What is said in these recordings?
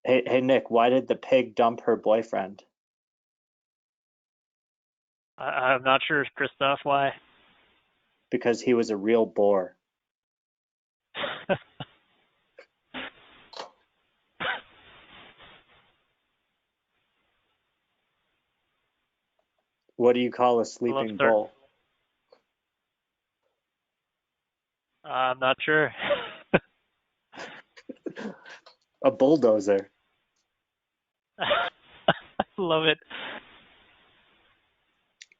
Hey Nick, why did the pig dump her boyfriend? I'm not sure, Christoph, why. Because he was a real bore. What do you call a I love sleeping start. bull? I'm not sure. A bulldozer. Love it.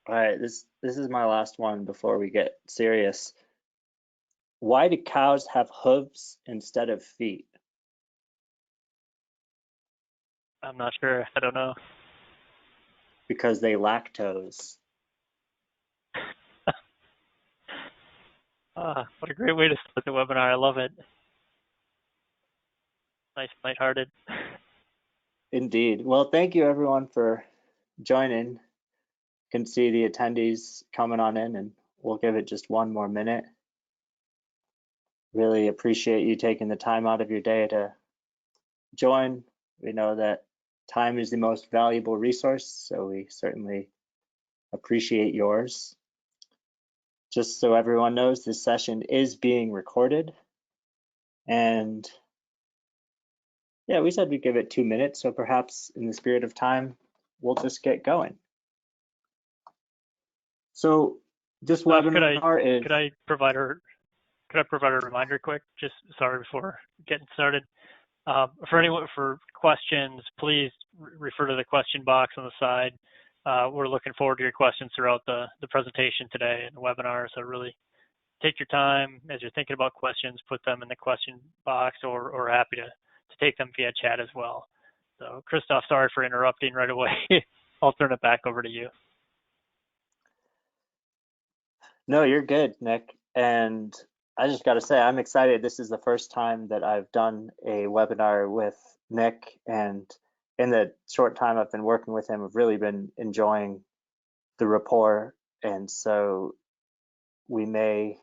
All right, this is my last one before we get serious. Why do cows have hooves instead of feet? I'm not sure. I don't know. Because they lactose. What a great way to start the webinar. I love it. Nice, lighthearted. Indeed. Well, thank you everyone for joining. Can see the attendees coming on in, and we'll give it just one more minute. Really appreciate you taking the time out of your day to join. We know that time is the most valuable resource, so we certainly appreciate yours. Just so everyone knows, this session is being recorded. And yeah, we said we'd give it 2 minutes, so perhaps in the spirit of time, we'll just get going. So this Christoph, could I webinar is, could I provide her could I provide a reminder quick? Just sorry before getting started. For anyone for questions, please refer to the question box on the side. We're looking forward to your questions throughout the presentation today and the webinar. So really take your time as you're thinking about questions, put them in the question box, or happy to take them via chat as well. So Christoph, sorry for interrupting right away. I'll turn it back over to you. no, you're good, Nick. And I just got to say, I'm excited. This is the first time that I've done a webinar with Nick, and in the short time I've been working with him, I've really been enjoying the rapport. And so we may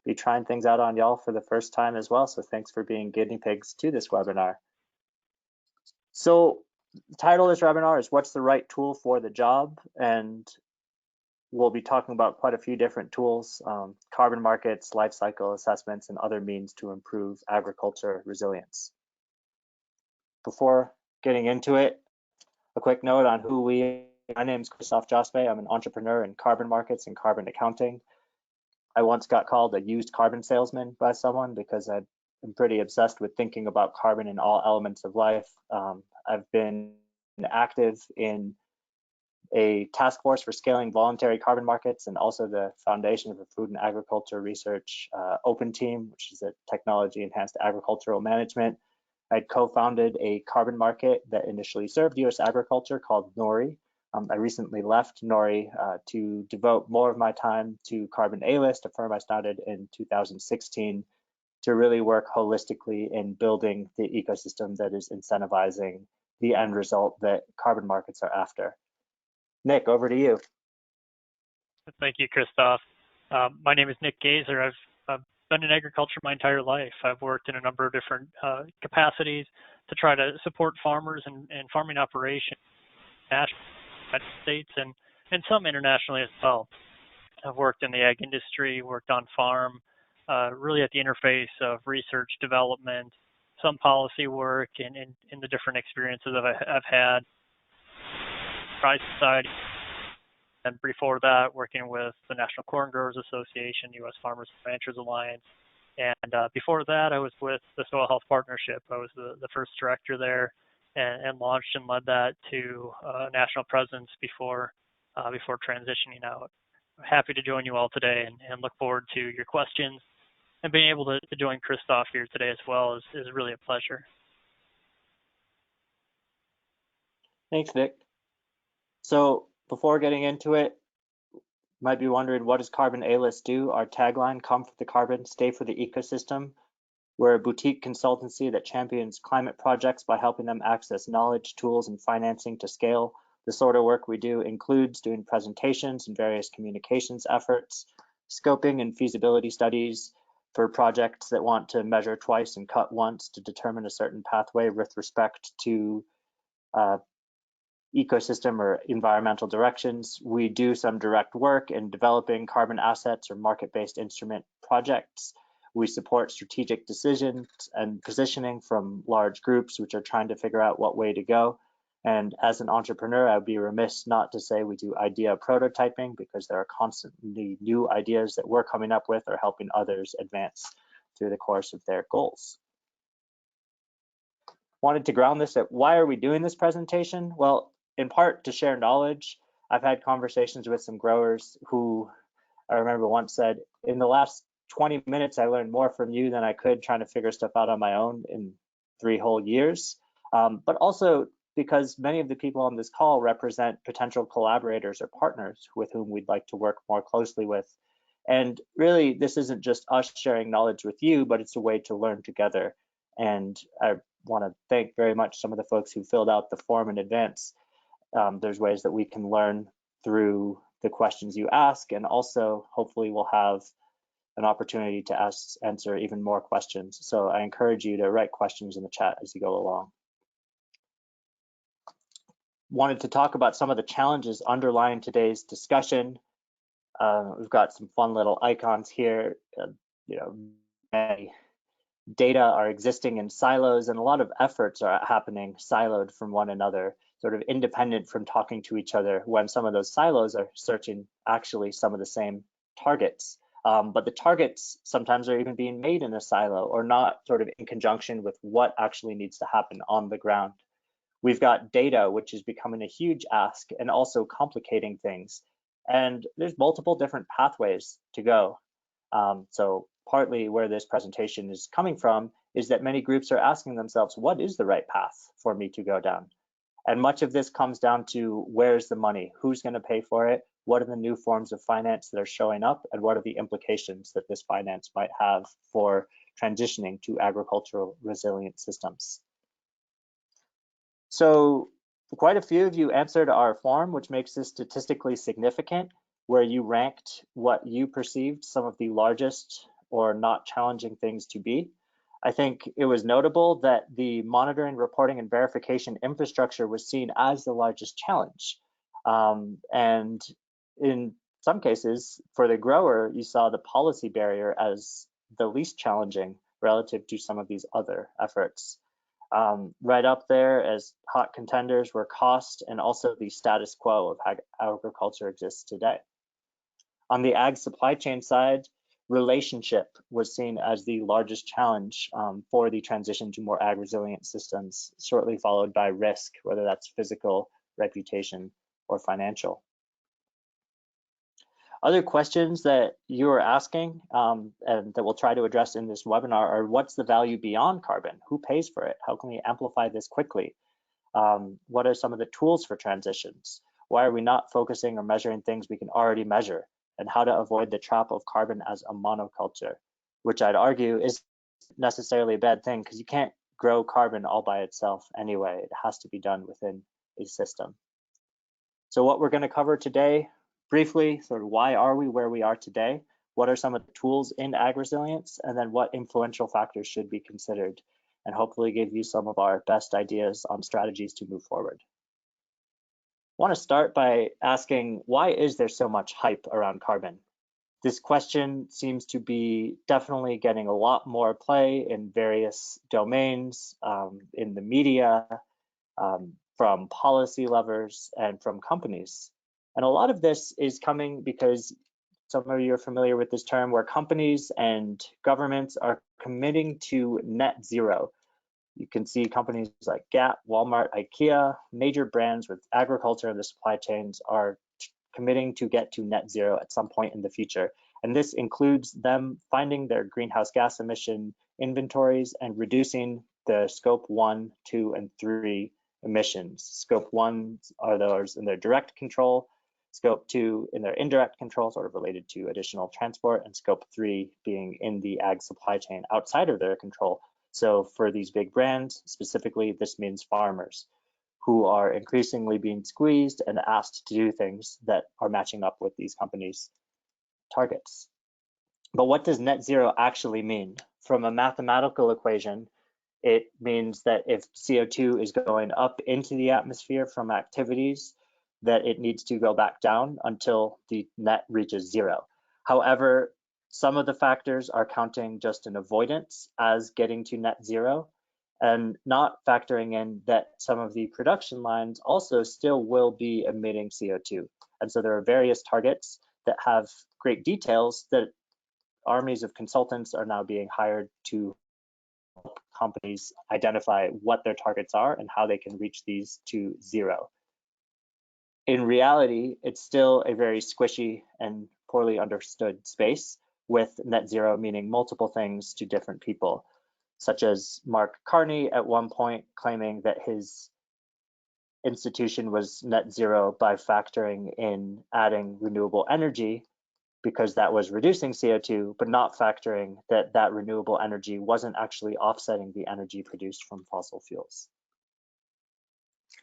be trying things out on y'all for the first time as well. So thanks for being guinea pigs to this webinar. So the title of this webinar is What's the Right Tool for the Job? And we'll be talking about quite a few different tools, carbon markets, life cycle assessments, and other means to improve agriculture resilience. Before getting into it, a quick note on who my name is Christoph Jospe. I'm an entrepreneur in carbon markets and carbon accounting. I once got called a used carbon salesman by someone because I'm pretty obsessed with thinking about carbon in all elements of life. I've been active in a task force for scaling voluntary carbon markets and also the Foundation for Food and Agriculture Research Open Team, which is a technology enhanced agricultural management. I co-founded a carbon market that initially served US agriculture called Nori. I recently left Nori to devote more of my time to Carbon A-List, a firm I started in 2016 to really work holistically in building the ecosystem that is incentivizing the end result that carbon markets are after. Nick, over to you. Thank you, Christoph. My name is Nick Gazer. I've been in agriculture my entire life. I've worked in a number of different capacities to try to support farmers and farming operations in the United States and some internationally as well. I've worked in the ag industry, worked on farm, really at the interface of research, development, some policy work, and in the different experiences that I've had. Price Society, and before that, working with the National Corn Growers Association, U.S. Farmers and Ranchers Alliance, and before that, I was with the Soil Health Partnership. I was the first director there, and launched and led that to national presence before transitioning out. I'm happy to join you all today, and look forward to your questions. And being able to join Christoph here today as well is really a pleasure. Thanks, Nick. So before getting into it, you might be wondering, what does Carbon A-List do? Our tagline, come for the carbon, stay for the ecosystem. We're a boutique consultancy that champions climate projects by helping them access knowledge, tools, and financing to scale. The sort of work we do includes doing presentations and various communications efforts, scoping and feasibility studies, for projects that want to measure twice and cut once to determine a certain pathway with respect to ecosystem or environmental directions. We do some direct work in developing carbon assets or market-based instrument projects. We support strategic decisions and positioning from large groups which are trying to figure out what way to go. And as an entrepreneur, I would be remiss not to say we do idea prototyping, because there are constantly new ideas that we're coming up with or helping others advance through the course of their goals. Wanted to ground this at why are we doing this presentation? Well, in part to share knowledge. I've had conversations with some growers who I remember once said, in the last 20 minutes, I learned more from you than I could trying to figure stuff out on my own in 3 whole years. But also because many of the people on this call represent potential collaborators or partners with whom we'd like to work more closely with. And really, this isn't just us sharing knowledge with you, but it's a way to learn together. And I want to thank very much some of the folks who filled out the form in advance. There's ways that we can learn through the questions you ask, and also hopefully we'll have an opportunity to answer even more questions. So I encourage you to write questions in the chat as you go along. Wanted to talk about some of the challenges underlying today's discussion. We've got some fun little icons here. Data are existing in silos, and a lot of efforts are happening siloed from one another, sort of independent from talking to each other, when some of those silos are searching actually some of the same targets. But the targets sometimes are even being made in a silo or not sort of in conjunction with what actually needs to happen on the ground. We've got data, which is becoming a huge ask and also complicating things. And there's multiple different pathways to go. So partly where this presentation is coming from is that many groups are asking themselves, what is the right path for me to go down? And much of this comes down to where's the money, who's going to pay for it, what are the new forms of finance that are showing up, and what are the implications that this finance might have for transitioning to agricultural resilient systems. So quite a few of you answered our form, which makes this statistically significant, where you ranked what you perceived some of the largest or not challenging things to be. I think it was notable that the monitoring, reporting, and verification infrastructure was seen as the largest challenge. And in some cases, for the grower, you saw the policy barrier as the least challenging relative to some of these other efforts. Right up there as hot contenders were cost and also the status quo of how agriculture exists today. On the ag supply chain side, relationship was seen as the largest challenge for the transition to more ag resilient systems, shortly followed by risk, whether that's physical, reputation, or financial. Other questions that you are asking and that we'll try to address in this webinar are, what's the value beyond carbon? Who pays for it? How can we amplify this quickly? What are some of the tools for transitions? Why are we not focusing or measuring things we can already measure? And how to avoid the trap of carbon as a monoculture, which I'd argue is necessarily a bad thing, because you can't grow carbon all by itself anyway. It has to be done within a system. So what we're going to cover today, briefly, sort of why are we where we are today? What are some of the tools in ag resilience? And then what influential factors should be considered? And hopefully give you some of our best ideas on strategies to move forward. I want to start by asking, why is there so much hype around carbon? This question seems to be definitely getting a lot more play in various domains, in the media, from policy levers, and from companies. And a lot of this is coming because some of you are familiar with this term, where companies and governments are committing to net zero. You can see companies like Gap, Walmart, IKEA, major brands with agriculture and the supply chains are committing to get to net zero at some point in the future. And this includes them finding their greenhouse gas emission inventories and reducing the scope 1, 2, and 3 emissions. Scope 1 are those in their direct control, scope 2 in their indirect control, sort of related to additional transport, and scope 3 being in the ag supply chain outside of their control. So for these big brands, specifically, this means farmers who are increasingly being squeezed and asked to do things that are matching up with these companies' targets. But what does net zero actually mean? From a mathematical equation, it means that if CO2 is going up into the atmosphere from activities, that it needs to go back down until the net reaches zero. However, some of the factors are counting just an avoidance as getting to net zero and not factoring in that some of the production lines also still will be emitting CO2. And so there are various targets that have great details that armies of consultants are now being hired to help companies identify what their targets are and how they can reach these to zero. In reality, it's still a very squishy and poorly understood space, with net zero meaning multiple things to different people, such as Mark Carney at one point claiming that his institution was net zero by factoring in adding renewable energy because that was reducing CO2, but not factoring that that renewable energy wasn't actually offsetting the energy produced from fossil fuels.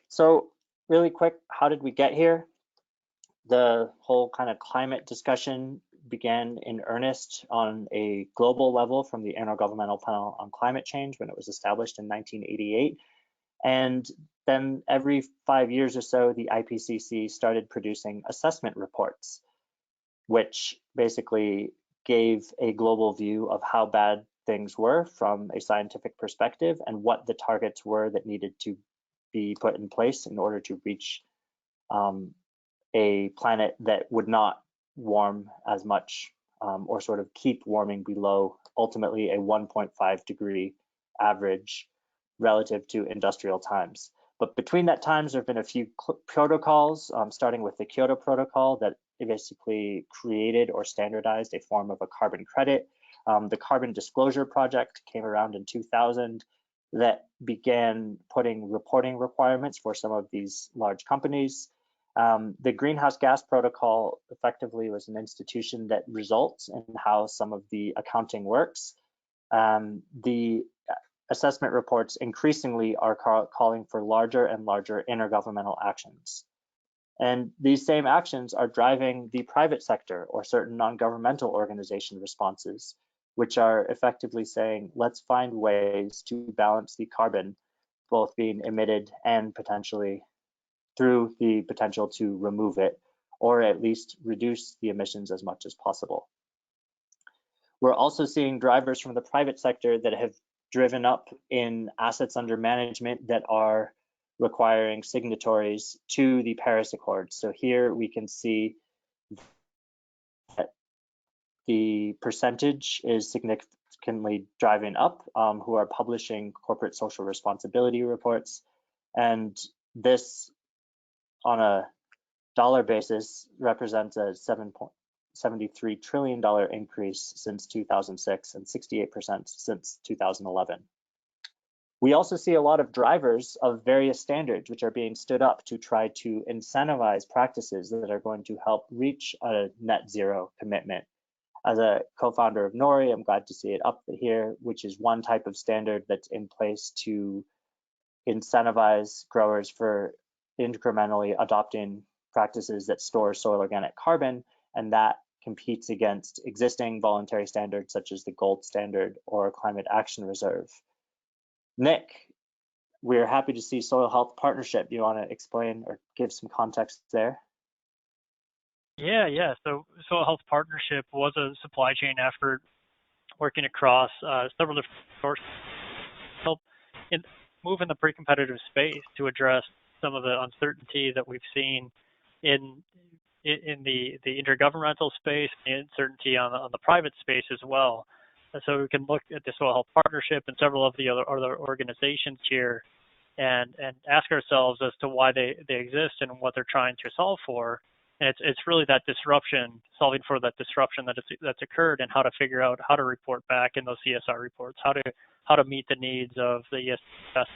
So really quick, how did we get here? The whole kind of climate discussion began in earnest on a global level from the Intergovernmental Panel on Climate Change when it was established in 1988. And then every 5 years or so, the IPCC started producing assessment reports, which basically gave a global view of how bad things were from a scientific perspective and what the targets were that needed to be put in place in order to reach a planet that would not warm as much or sort of keep warming below ultimately a 1.5 degree average relative to industrial times. But between that times, there have been a few protocols, starting with the Kyoto Protocol that basically created or standardized a form of a carbon credit. The Carbon Disclosure Project came around in 2000 that began putting reporting requirements for some of these large companies. The Greenhouse Gas Protocol effectively was an institution that results in how some of the accounting works. The assessment reports increasingly are calling for larger and larger intergovernmental actions. And these same actions are driving the private sector or certain non-governmental organization responses, which are effectively saying, let's find ways to balance the carbon, both being emitted and potentially through the potential to remove it, or at least reduce the emissions as much as possible. We're also seeing drivers from the private sector that have driven up in assets under management that are requiring signatories to the Paris Accord. So here we can see that the percentage is significantly driving up, who are publishing corporate social responsibility reports. And this, on a dollar basis, represents a $7.73 trillion increase since 2006 and 68% since 2011. We also see a lot of drivers of various standards which are being stood up to try to incentivize practices that are going to help reach a net zero commitment. As a co-founder of Nori, I'm glad to see it up here, which is one type of standard that's in place to incentivize growers for incrementally adopting practices that store soil organic carbon, and that competes against existing voluntary standards such as the gold standard or climate action reserve. Nick, we're happy to see Soil Health Partnership. Do you want to explain or give some context there? Yeah. So Soil Health Partnership was a supply chain effort working across several different sources to help move in the pre-competitive space to address some of the uncertainty that we've seen in the intergovernmental space, the uncertainty on the private space as well. And so we can look at the Soil Health Partnership and several of the other organizations here and ask ourselves as to why they exist and what they're trying to solve for. And it's really that disruption, solving for that disruption that's occurred, and how to figure out how to report back in those CSR reports, how to meet the needs of the ESS.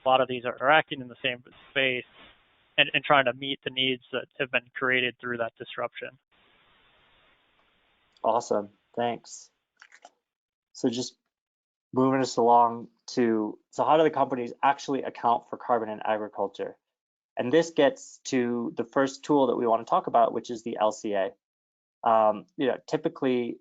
A lot of these are acting in the same space and trying to meet the needs that have been created through that disruption. Awesome, thanks. So just moving us along to, so how do the companies actually account for carbon in agriculture? And this gets to the first tool that we want to talk about, which is the LCA. Typically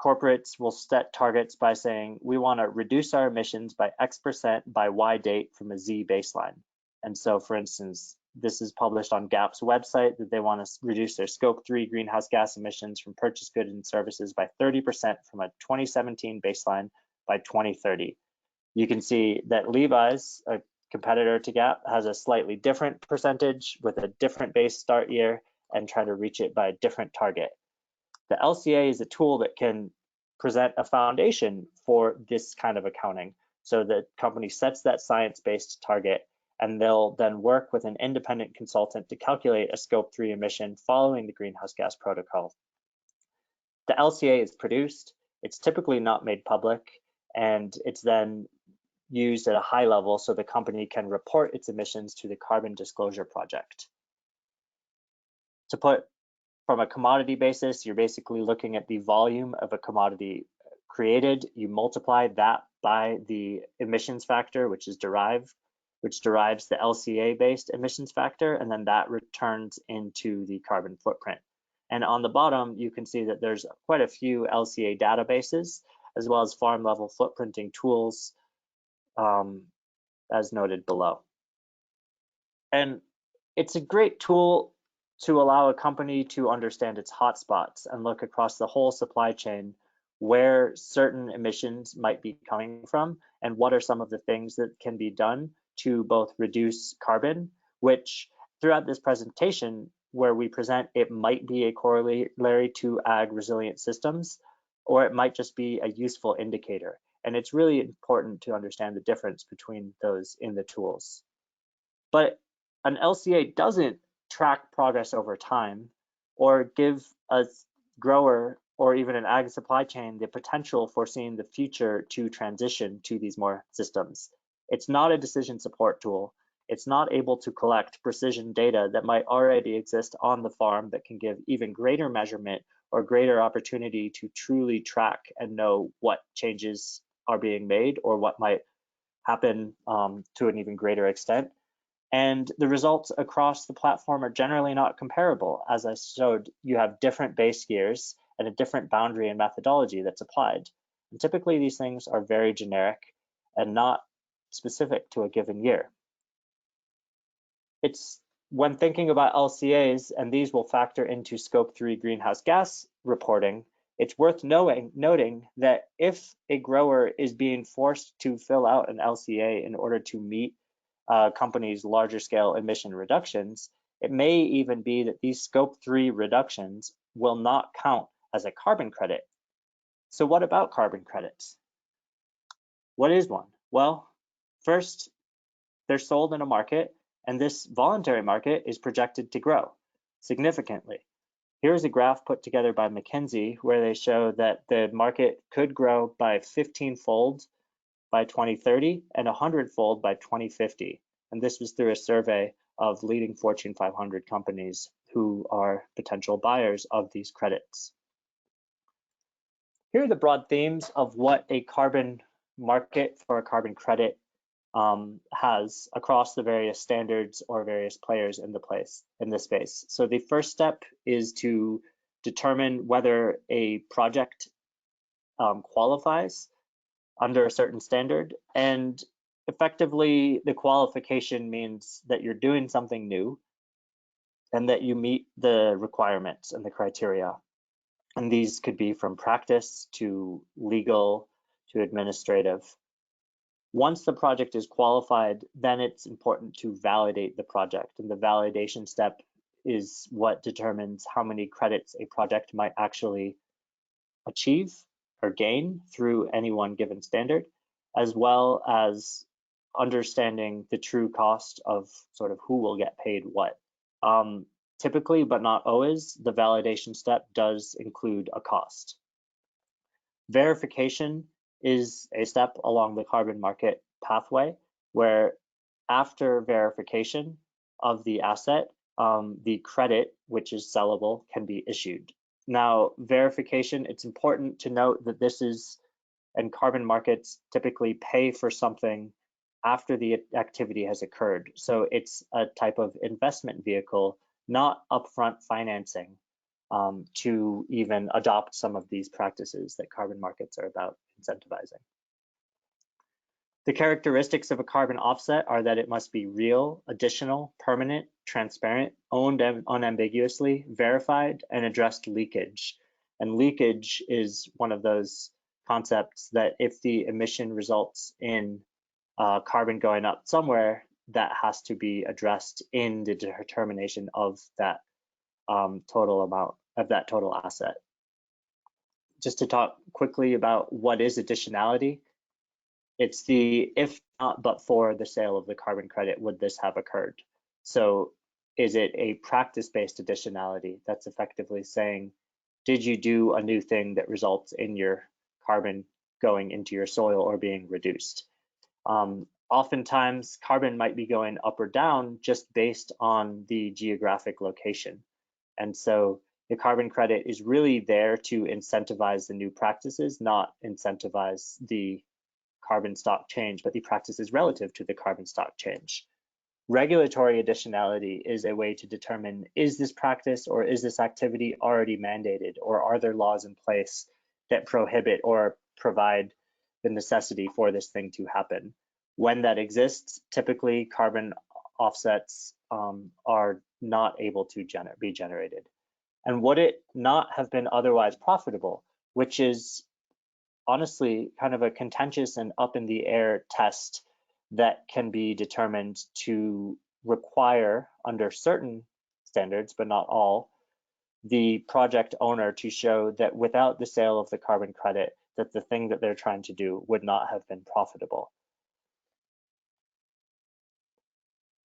corporates will set targets by saying, we want to reduce our emissions by X% by Y date from a Z baseline. And so, for instance, this is published on GAP's website that they want to reduce their scope 3 greenhouse gas emissions from purchased goods and services by 30% from a 2017 baseline by 2030. You can see that Levi's, a competitor to GAP, has a slightly different percentage with a different base start year and try to reach it by a different target. The LCA is a tool that can present a foundation for this kind of accounting. So the company sets that science-based target, and they'll then work with an independent consultant to calculate a scope 3 emission following the greenhouse gas protocol. The LCA is produced, it's typically not made public, and it's then used at a high level so the company can report its emissions to the Carbon Disclosure Project. To put from a commodity basis, you're basically looking at the volume of a commodity created. You multiply that by the emissions factor, which derives the LCA-based emissions factor, and then that returns into the carbon footprint. And on the bottom, you can see that there's quite a few LCA databases, as well as farm-level footprinting tools, as noted below. And it's a great tool to allow a company to understand its hotspots and look across the whole supply chain where certain emissions might be coming from and what are some of the things that can be done to both reduce carbon, which throughout this presentation where we present, it might be a corollary to ag resilient systems, or it might just be a useful indicator. And it's really important to understand the difference between those in the tools. But an LCA doesn't track progress over time or give a grower or even an ag supply chain the potential for seeing the future to transition to these more systems. It's not a decision support tool. It's not able to collect precision data that might already exist on the farm that can give even greater measurement or greater opportunity to truly track and know what changes are being made or what might happen to an even greater extent. And the results across the platform are generally not comparable. As I showed, you have different base years and a different boundary and methodology that's applied. And typically these things are very generic and not specific to a given year. It's when thinking about LCAs, and these will factor into scope 3 greenhouse gas reporting, it's worth noting that if a grower is being forced to fill out an LCA in order to meet companies' larger scale emission reductions, it may even be that these scope 3 reductions will not count as a carbon credit. So what about carbon credits? What is one? Well, first, they're sold in a market, and this voluntary market is projected to grow significantly. Here's a graph put together by McKinsey where they show that the market could grow by 15-fold by 2030 and 100-fold by 2050. And this was through a survey of leading Fortune 500 companies who are potential buyers of these credits. Here are the broad themes of what a carbon market for a carbon credit has across the various standards or various players in this space. So the first step is to determine whether a project qualifies under a certain standard, and effectively the qualification means that you're doing something new and that you meet the requirements and the criteria. And these could be from practice to legal to administrative. Once the project is qualified, then it's important to validate the project. And the validation step is what determines how many credits a project might actually achieve or gain through any one given standard, as well as understanding the true cost of sort of who will get paid what. Typically, but not always, the validation step does include a cost. Verification is a step along the carbon market pathway where after verification of the asset, the credit, which is sellable, can be issued. Now, verification, it's important to note that this is, and carbon markets typically pay for something after the activity has occurred. So it's a type of investment vehicle, not upfront financing. to even adopt some of these practices that carbon markets are about incentivizing. The characteristics of a carbon offset are that it must be real, additional, permanent, transparent, owned unambiguously, verified, and addressed leakage. And leakage is one of those concepts that if the emission results in carbon going up somewhere, that has to be addressed in the determination of that total amount of that total asset. Just to talk quickly about what is additionality, it's the if not but for the sale of the carbon credit, would this have occurred? So is it a practice-based additionality that's effectively saying, did you do a new thing that results in your carbon going into your soil or being reduced? Oftentimes, carbon might be going up or down just based on the geographic location. And so the carbon credit is really there to incentivize the new practices, not incentivize the carbon stock change, but the practices relative to the carbon stock change. Regulatory additionality is a way to determine, is this practice or is this activity already mandated, or are there laws in place that prohibit or provide the necessity for this thing to happen? When that exists, typically carbon offsets are not able to be generated. And would it not have been otherwise profitable, which is honestly kind of a contentious and up in the air test that can be determined to require, under certain standards, but not all, the project owner to show that without the sale of the carbon credit, that the thing that they're trying to do would not have been profitable.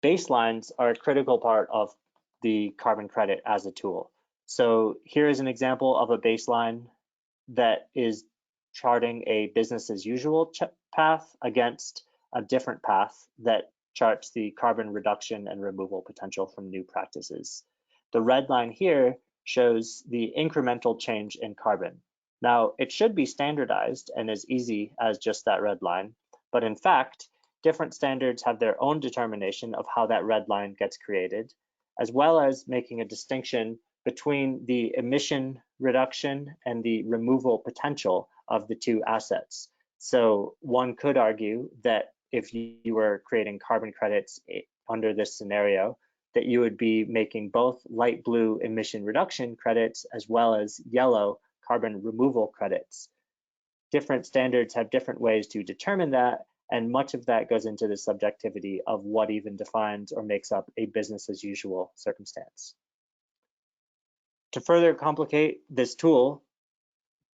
Baselines are a critical part of the carbon credit as a tool. So here is an example of a baseline that is charting a business as usual path against a different path that charts the carbon reduction and removal potential from new practices. The red line here shows the incremental change in carbon. Now, it should be standardized and as easy as just that red line, but in fact, different standards have their own determination of how that red line gets created, as well as making a distinction between the emission reduction and the removal potential of the two assets. So one could argue that if you were creating carbon credits under this scenario, that you would be making both light blue emission reduction credits as well as yellow carbon removal credits. Different standards have different ways to determine that, and much of that goes into the subjectivity of what even defines or makes up a business as usual circumstance. To further complicate this tool,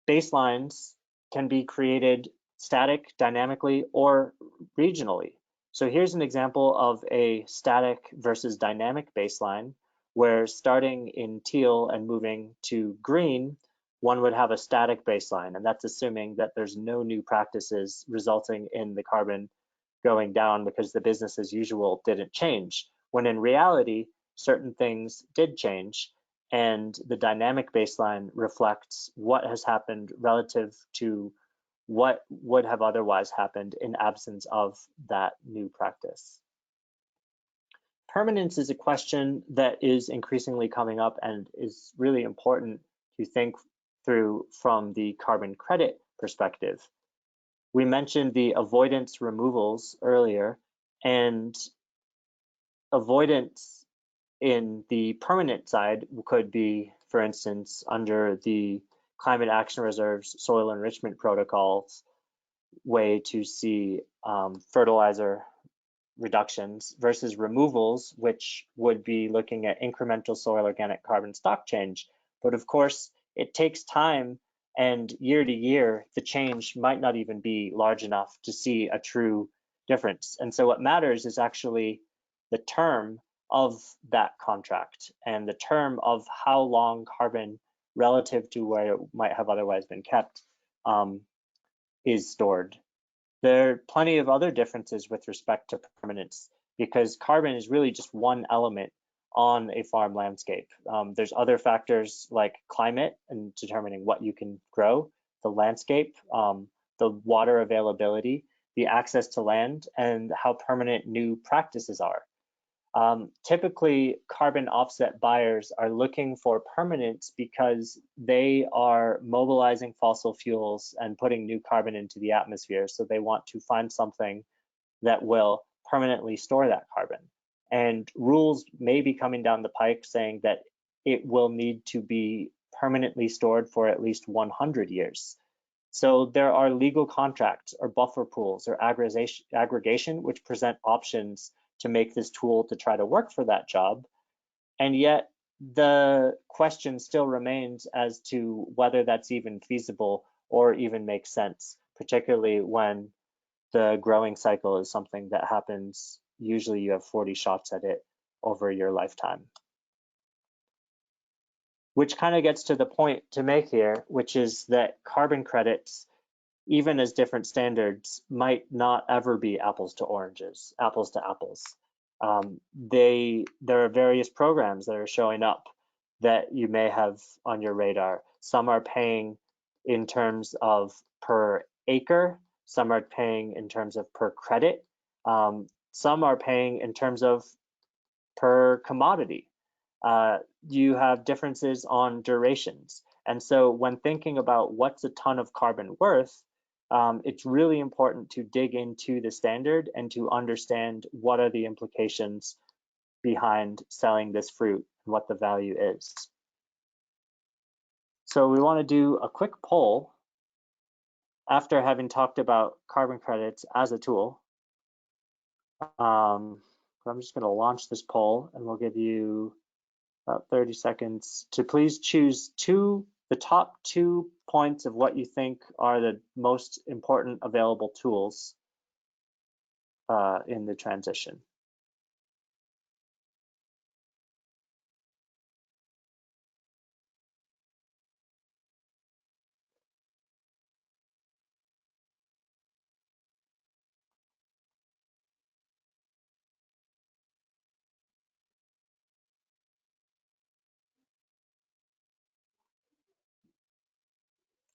baselines can be created static, dynamically, or regionally. So here's an example of a static versus dynamic baseline, where starting in teal and moving to green, one would have a static baseline, and that's assuming that there's no new practices resulting in the carbon going down because the business as usual didn't change, when in reality, certain things did change, and the dynamic baseline reflects what has happened relative to what would have otherwise happened in absence of that new practice. Permanence is a question that is increasingly coming up and is really important to think through from the carbon credit perspective. We mentioned the avoidance removals earlier, and avoidance in the permanent side could be, for instance, under the climate action reserves, soil enrichment protocols way to see fertilizer reductions versus removals, which would be looking at incremental soil organic carbon stock change. But of course, it takes time, and year to year, the change might not even be large enough to see a true difference. And so what matters is actually the term of that contract and the term of how long carbon relative to where it might have otherwise been kept is stored. There are plenty of other differences with respect to permanence, because carbon is really just one element on a farm landscape. There's other factors like climate and determining what you can grow, the landscape, the water availability, the access to land, and how permanent new practices are. Typically, carbon offset buyers are looking for permanence because they are mobilizing fossil fuels and putting new carbon into the atmosphere. So they want to find something that will permanently store that carbon. And rules may be coming down the pike saying that it will need to be permanently stored for at least 100 years. So there are legal contracts or buffer pools or aggregation which present options to make this tool to try to work for that job. And yet the question still remains as to whether that's even feasible or even makes sense, particularly when the growing cycle is something that happens. Usually you have 40 shots at it over your lifetime. Which kind of gets to the point to make here, which is that carbon credits, even as different standards, might not ever be apples to oranges, apples to apples. There are various programs that are showing up that you may have on your radar. Some are paying in terms of per acre, some are paying in terms of per credit, some are paying in terms of per commodity. You have differences on durations. And so when thinking about what's a ton of carbon worth, it's really important to dig into the standard and to understand what are the implications behind selling this fruit and what the value is. So we want to do a quick poll after having talked about carbon credits as a tool. I'm just going to launch this poll and we'll give you about 30 seconds to please choose the top 2 points of what you think are the most important available tools in the transition.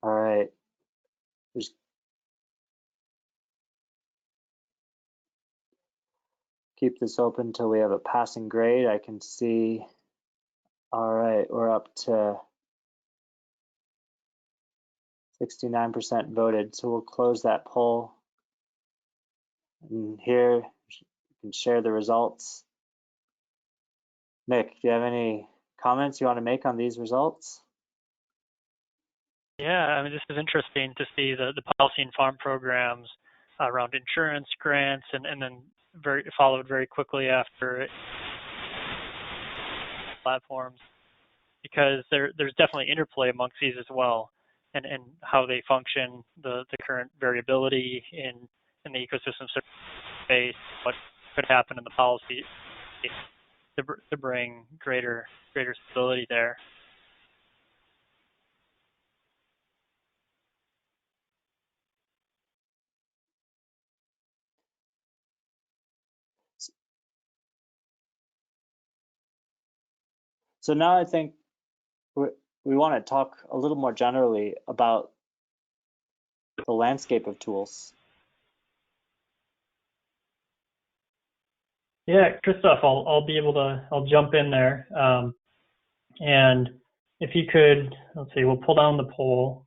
All right, just keep this open till we have a passing grade. I can see, all right, we're up to 69% voted. So we'll close that poll. And here you can share the results. Nick, do you have any comments you want to make on these results? Yeah, I mean, this is interesting to see the policy and farm programs around insurance grants, and then followed very quickly after platforms, because there's definitely interplay amongst these as well, and how they function, the current variability in the ecosystem space, what could happen in the policy to bring greater stability there. So now I think we want to talk a little more generally about the landscape of tools. Yeah, Christoph, I'll jump in there. And if you could, let's see, we'll pull down the poll,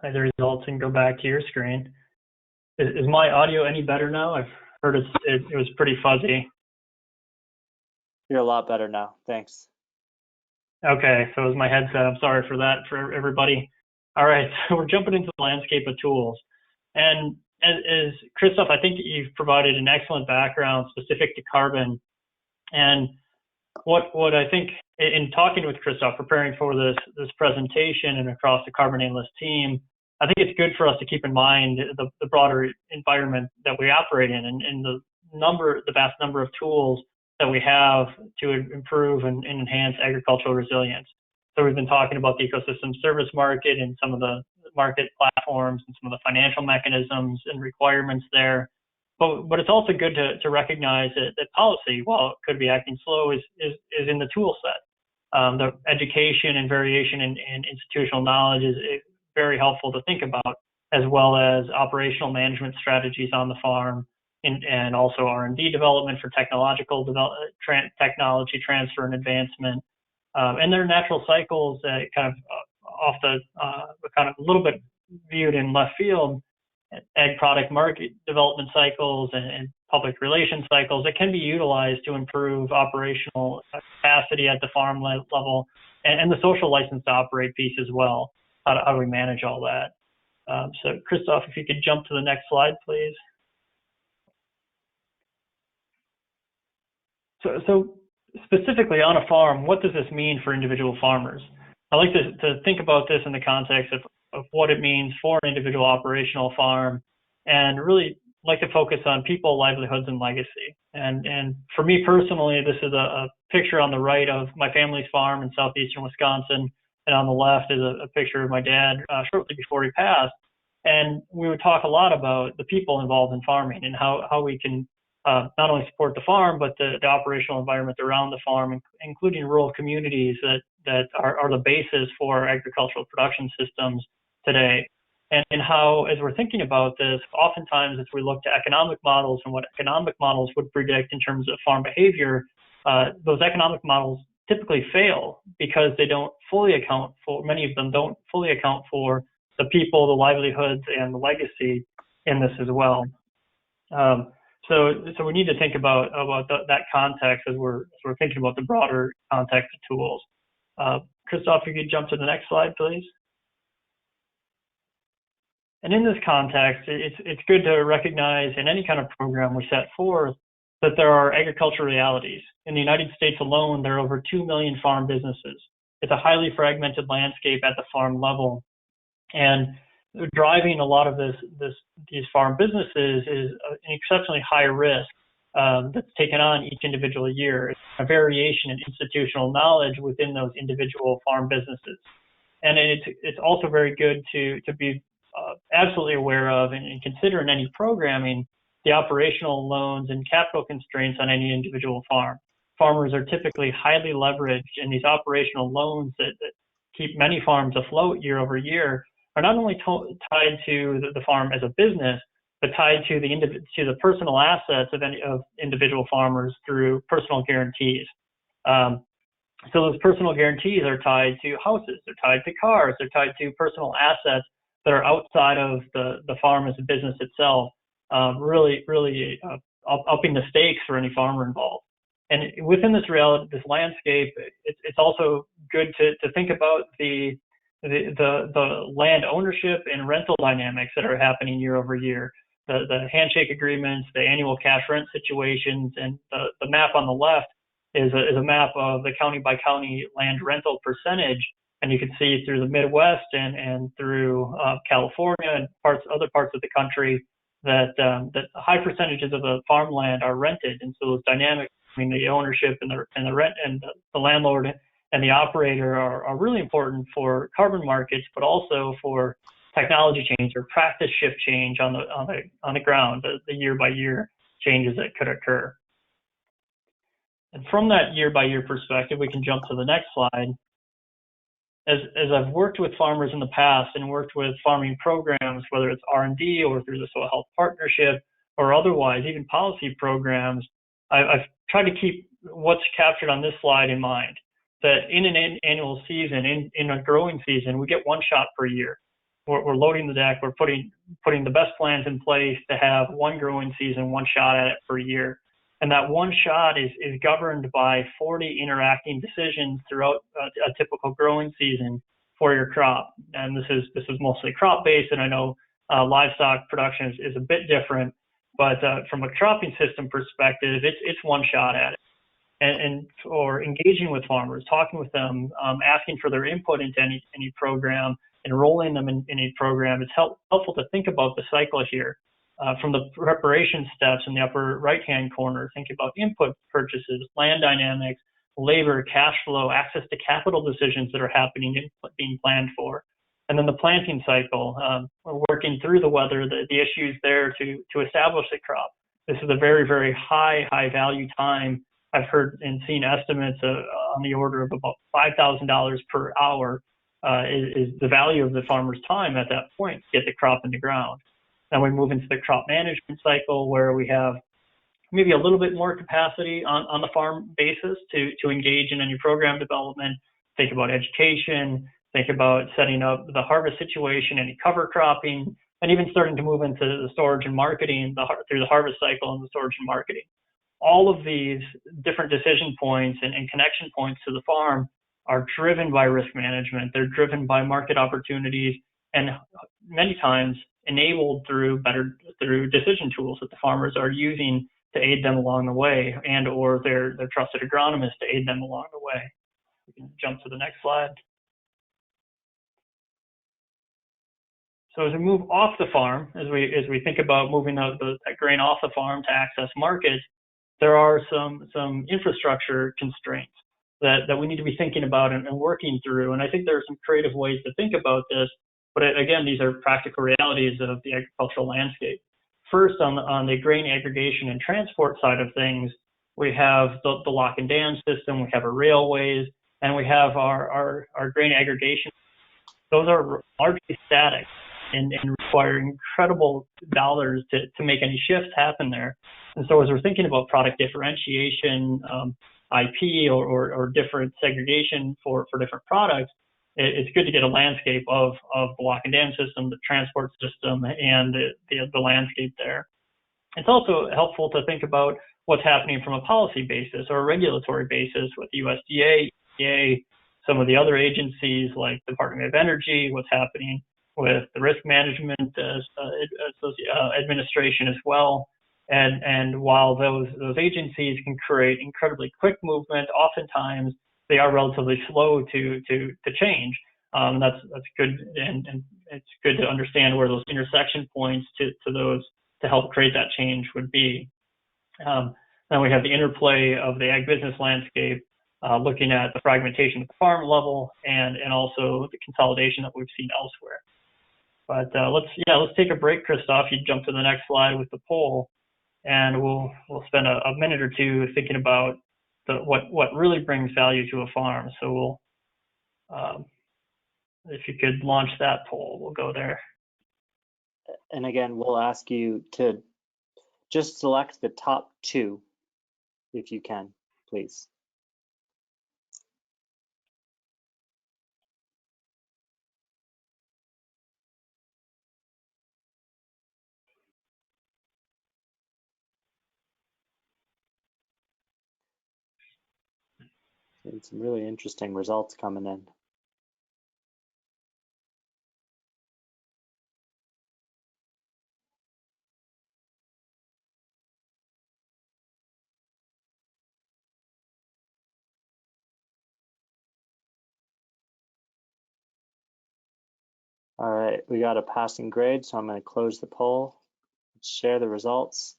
hide the results, and go back to your screen. Is my audio any better now? I've heard it was pretty fuzzy. You're a lot better now, thanks. Okay, so it was my headset. I'm sorry for that for everybody. All right, so we're jumping into the landscape of tools. And as Christoph, I think you've provided an excellent background specific to carbon. And what I think in talking with Christoph, preparing for this presentation and across the Carbon Analyst team, I think it's good for us to keep in mind the broader environment that we operate in, and the vast number of tools that we have to improve and enhance agricultural resilience. So we've been talking about the ecosystem service market and some of the market platforms and some of the financial mechanisms and requirements there. But it's also good to recognize that policy, while it could be acting slow, is in the tool set. The education and variation in institutional knowledge is very helpful to think about, as well as operational management strategies on the farm, and also R&D development for technological technology transfer and advancement. And there are natural cycles that kind of off the kind of a little bit viewed in left field, ag product market development cycles and public relations cycles that can be utilized to improve operational capacity at the farm level and the social license to operate piece as well. How do we manage all that? So Christoph, if you could jump to the next slide, please. So specifically on a farm, what does this mean for individual farmers? I like to think about this in the context of what it means for an individual operational farm, and really like to focus on people, livelihoods, and legacy. And for me personally, this is a picture on the right of my family's farm in southeastern Wisconsin, and on the left is a picture of my dad shortly before he passed. And we would talk a lot about the people involved in farming and how we can not only support the farm, but the operational environment around the farm, including rural communities that are the basis for agricultural production systems today. And how, as we're thinking about this, oftentimes as we look to economic models and what economic models would predict in terms of farm behavior, those economic models typically fail because they don't fully account for, many of them don't fully account for the people, the livelihoods, and the legacy in this as well. So we need to think about that context as we're thinking about the broader context of tools. Christoph, if you could jump to the next slide, please. And in this context, it's good to recognize in any kind of program we set forth that there are agricultural realities. In the United States alone, there are over 2 million farm businesses. It's a highly fragmented landscape at the farm level. And driving a lot of these farm businesses is an exceptionally high risk that's taken on each individual year. It's a variation in institutional knowledge within those individual farm businesses. And it's also very good to be absolutely aware of and consider in any programming the operational loans and capital constraints on any individual farm. Farmers are typically highly leveraged, and these operational loans that keep many farms afloat year over year are not only tied to the farm as a business, but tied to the personal assets of individual farmers through personal guarantees. So those personal guarantees are tied to houses, they're tied to cars, they're tied to personal assets that are outside of the farm as a business itself, really upping the stakes for any farmer involved. And within this landscape, it's also good to think about the land ownership and rental dynamics that are happening year over year. The handshake agreements, the annual cash rent situations, and the map on the left is a map of the county by county land rental percentage. And you can see through the Midwest and through California and other parts of the country that high percentages of the farmland are rented. And so those dynamics between the ownership and the rent and the landlord and the operator are really important for carbon markets, but also for technology change or practice shift change on the ground, the year by year changes that could occur. And from that year by year perspective, we can jump to the next slide. As I've worked with farmers in the past and worked with farming programs, whether it's R&D or through the Soil Health Partnership or otherwise, even policy programs, I've tried to keep what's captured on this slide in mind. That in an annual season, in a growing season, we get one shot per year. We're loading the deck, we're putting the best plans in place to have one growing season, one shot at it per year. And that one shot is governed by 40 interacting decisions throughout a typical growing season for your crop. And this is mostly crop-based, and I know livestock production is a bit different, but from a cropping system perspective, it's one shot at it. And or engaging with farmers, talking with them, asking for their input into any program, enrolling them in any program. It's helpful to think about the cycle here. From the preparation steps in the upper right-hand corner, think about input purchases, land dynamics, labor, cash flow, access to capital decisions that are happening and being planned for. And then the planting cycle, we're working through the weather, the issues there to establish the crop. This is a very, very high value time. I've heard and seen estimates on the order of about $5,000 per hour is the value of the farmer's time at that point to get the crop in the ground. Then we move into the crop management cycle where we have maybe a little bit more capacity on the farm basis to engage in any program development, think about education, think about setting up the harvest situation, any cover cropping, and even starting to move into the storage and marketing through the harvest cycle and the storage and marketing. All of these different decision points and connection points to the farm are driven by risk management. They're driven by market opportunities and many times enabled through decision tools that the farmers are using to aid them along the way, and or their trusted agronomists to aid them along the way. We can jump to the next slide. So as we move off the farm, as we think about moving that grain off the farm to access markets, there are some infrastructure constraints that we need to be thinking about and working through. And I think there are some creative ways to think about this, but again, these are practical realities of the agricultural landscape. First, on the grain aggregation and transport side of things, we have the lock and dam system, we have our railways, and we have our grain aggregation. Those are largely static and require incredible dollars to make any shifts happen there. And so as we're thinking about product differentiation, IP or different segregation for different products, it's good to get a landscape of the lock and dam system, the transport system, and the landscape there. It's also helpful to think about what's happening from a policy basis or a regulatory basis with USDA, EPA, some of the other agencies like the Department of Energy, what's happening with the risk management administration as well. And while those agencies can create incredibly quick movement, oftentimes they are relatively slow to change. That's good, and it's good to understand where those intersection points to those to help create that change would be. Then we have the interplay of the ag business landscape, looking at the fragmentation at the farm level and also the consolidation that we've seen elsewhere. But let's take a break, Christoph. You jump to the next slide with the poll, and we'll spend a minute or two thinking about what really brings value to a farm. So if you could launch that poll, we'll go there. And again, we'll ask you to just select the top two, if you can, please. And some really interesting results coming in. All right, we got a passing grade, so I'm going to close the poll, share the results.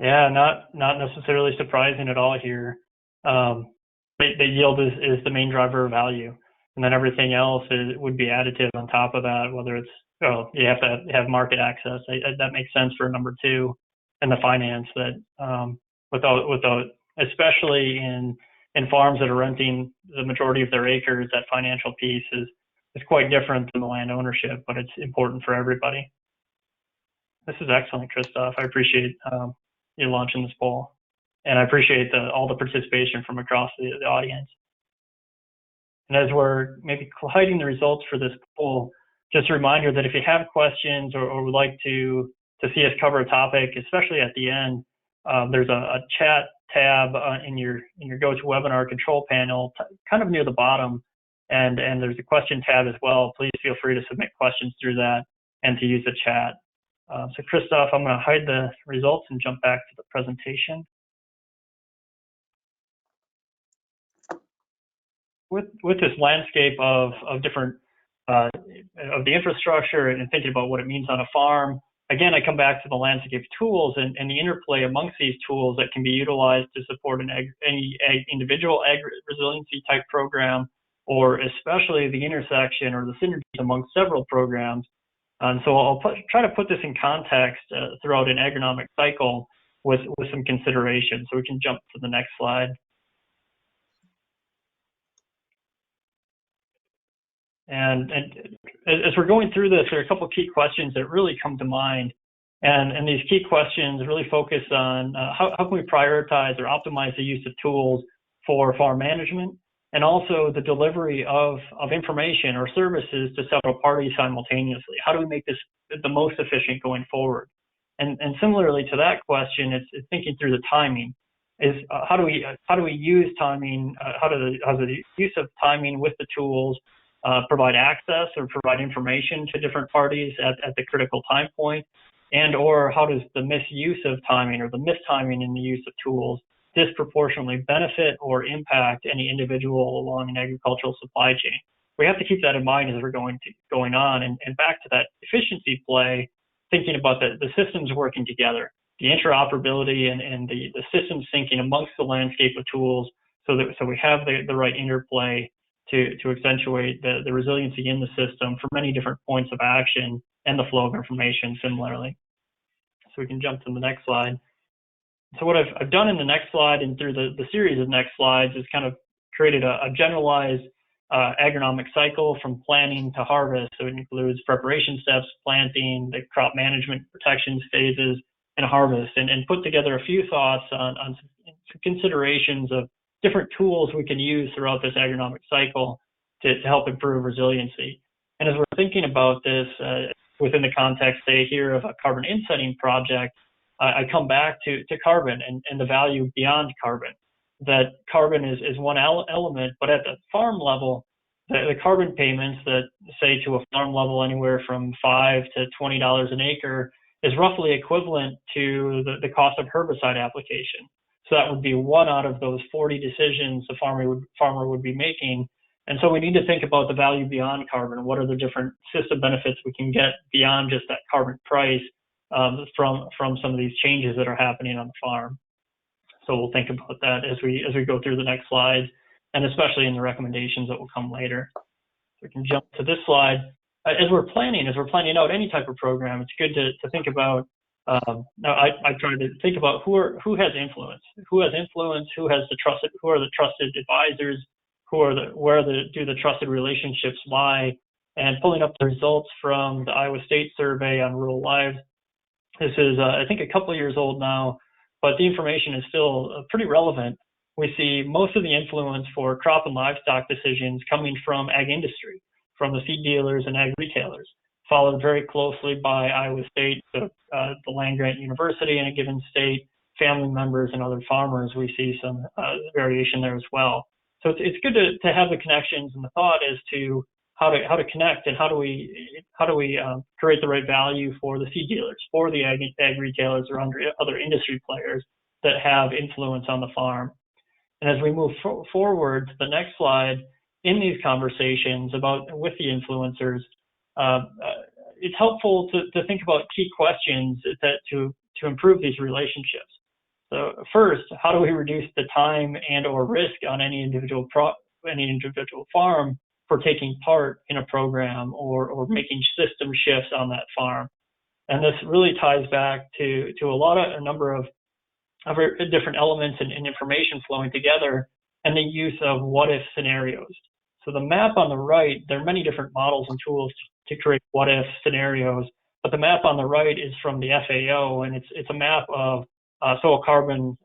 Yeah, not necessarily surprising at all here. The yield is the main driver of value, and then everything else would be additive on top of that. Whether it's you have to have market access. That makes sense for number two, and the finance that without especially in farms that are renting the majority of their acres, that financial piece is quite different than the land ownership, but it's important for everybody. This is excellent, Christoph. I appreciate you launching this poll, and I appreciate all the participation from across the audience. And as we're maybe hiding the results for this poll, just a reminder that if you have questions or would like to see us cover a topic, especially at the end, there's a chat tab in your GoToWebinar control panel, kind of near the bottom, and there's a question tab as well. Please feel free to submit questions through that and to use the chat. So Christoph, I'm going to hide the results and jump back to the presentation. With this landscape of different of the infrastructure and thinking about what it means on a farm, again, I come back to the landscape tools and the interplay amongst these tools that can be utilized to support any individual ag resiliency type program, or especially the intersection or the synergies among several programs. And so I'll try to put this in context throughout an agronomic cycle with some consideration. So we can jump to the next slide. And as we're going through this, there are a couple of key questions that really come to mind. And these key questions really focus on how can we prioritize or optimize the use of tools for farm management, and also the delivery of information or services to several parties simultaneously. How do we make this the most efficient going forward? And similarly to that question, it's thinking through the timing. Is how do we use timing? How does the use of timing with the tools provide access or provide information to different parties at the critical time point? And or how does the misuse of timing or the mistiming in the use of tools disproportionately benefit or impact any individual along an agricultural supply chain? We have to keep that in mind as we're going on. And back to that efficiency play, thinking about the systems working together, the interoperability and the systems syncing amongst the landscape of tools, so we have the right interplay to accentuate the resiliency in the system for many different points of action and the flow of information similarly. So we can jump to the next slide. So what I've done in the next slide and through the series of next slides is kind of created a generalized agronomic cycle from planting to harvest. So it includes preparation steps, planting, the crop management protections phases, and harvest, and put together a few thoughts on some considerations of different tools we can use throughout this agronomic cycle to help improve resiliency. And as we're thinking about this within the context, say, here of a carbon insetting project, I come back to carbon and the value beyond carbon. That carbon is one element, but at the farm level, the carbon payments that, say, to a farm level anywhere from $5 to $20 an acre is roughly equivalent to the cost of herbicide application. So that would be one out of those 40 decisions the farmer would be making. And so we need to think about the value beyond carbon. What are the different system benefits we can get beyond just that carbon price from some of these changes that are happening on the farm? So we'll think about that as we go through the next slides, and especially in the recommendations that will come later. So we can jump to this slide. As we're planning out any type of program, it's good to think about. Now I try to think about who has influence, who are the trusted advisors, where do the trusted relationships lie, and pulling up the results from the Iowa State survey on rural lives. This is I think a couple of years old now, but the information is still pretty relevant. We see most of the influence for crop and livestock decisions coming from ag industry, from the seed dealers and ag retailers, followed very closely by Iowa State, the land-grant university in a given state, family members and other farmers. We see some variation there as well. So it's good to have the connections and the thought as to how to connect and how do we create the right value for the seed dealers, for the ag retailers or other industry players that have influence on the farm. And as we move forward to the next slide, in these conversations with the influencers, it's helpful to think about key questions to improve these relationships. So first, how do we reduce the time and or risk on any individual farm for taking part in a program or making system shifts on that farm? And this really ties back to a number of different elements and information flowing together, and the use of what-if scenarios. So the map on the right, there are many different models and tools to create what-if scenarios, but the map on the right is from the FAO, and it's a map of soil carbon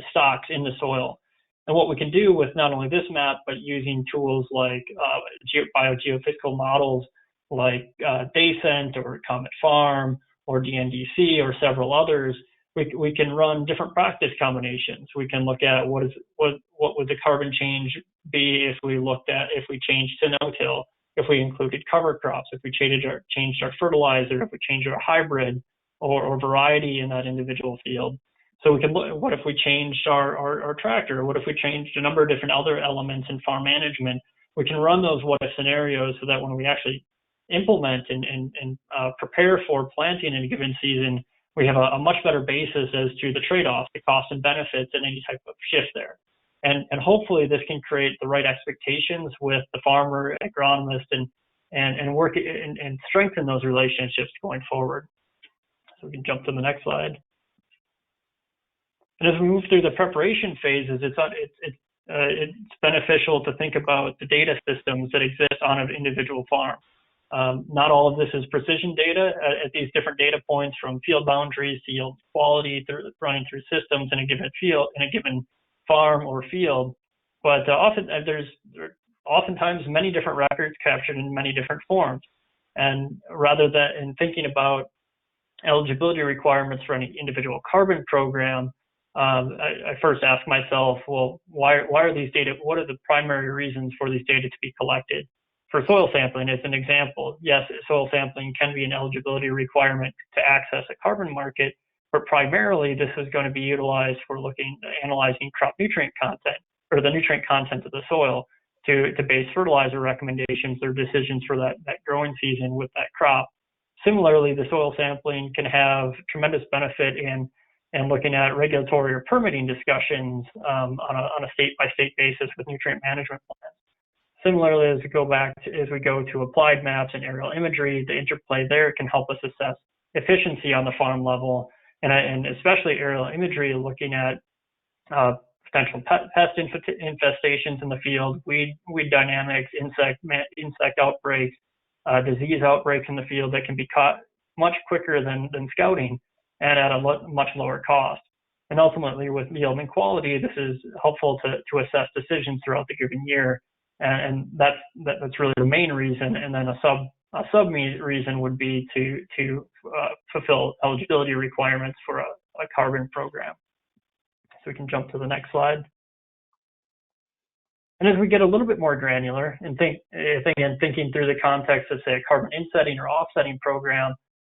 stocks in the soil. And what we can do with not only this map, but using tools like biogeophysical models like DayCent or Comet Farm or DNDC or several others, we can run different practice combinations. We can look at what would the carbon change be if we changed to no-till, if we included cover crops, if we changed our fertilizer, if we changed our hybrid or variety in that individual field. So we can look at what if we changed our tractor, what if we changed a number of different other elements in farm management. We can run those what if scenarios so that when we actually implement and prepare for planting in a given season, we have a much better basis as to the trade-offs, the costs and benefits, and any type of shift there. And hopefully this can create the right expectations with the farmer, agronomist, and work and strengthen those relationships going forward. So we can jump to the next slide. And as we move through the preparation phases, it's it's beneficial to think about the data systems that exist on an individual farm. Not all of this is precision data at these different data points, from field boundaries to yield quality, running through systems in a given field, in a given farm or field. But there's oftentimes many different records captured in many different forms. And rather than in thinking about eligibility requirements for any individual carbon program, I first ask myself, well, why are these data, what are the primary reasons for these data to be collected? For soil sampling, as an example, yes, soil sampling can be an eligibility requirement to access a carbon market, but primarily this is going to be utilized for analyzing crop nutrient content, or the nutrient content of the soil, to base fertilizer recommendations or decisions for that growing season with that crop. Similarly, the soil sampling can have tremendous benefit in looking at regulatory or permitting discussions on a state-by-state basis with nutrient management plans. Similarly, as we go to applied maps and aerial imagery, the interplay there can help us assess efficiency on the farm level, and especially aerial imagery, looking at potential pest infestations in the field, weed dynamics, insect outbreaks, disease outbreaks in the field that can be caught much quicker than scouting and at a much lower cost. And ultimately, with yield and quality, this is helpful to assess decisions throughout the given year. And that's really the main reason. And then a sub reason would be to fulfill eligibility requirements for a carbon program. So we can jump to the next slide. And as we get a little bit more granular and thinking through the context of, say, a carbon insetting or offsetting program,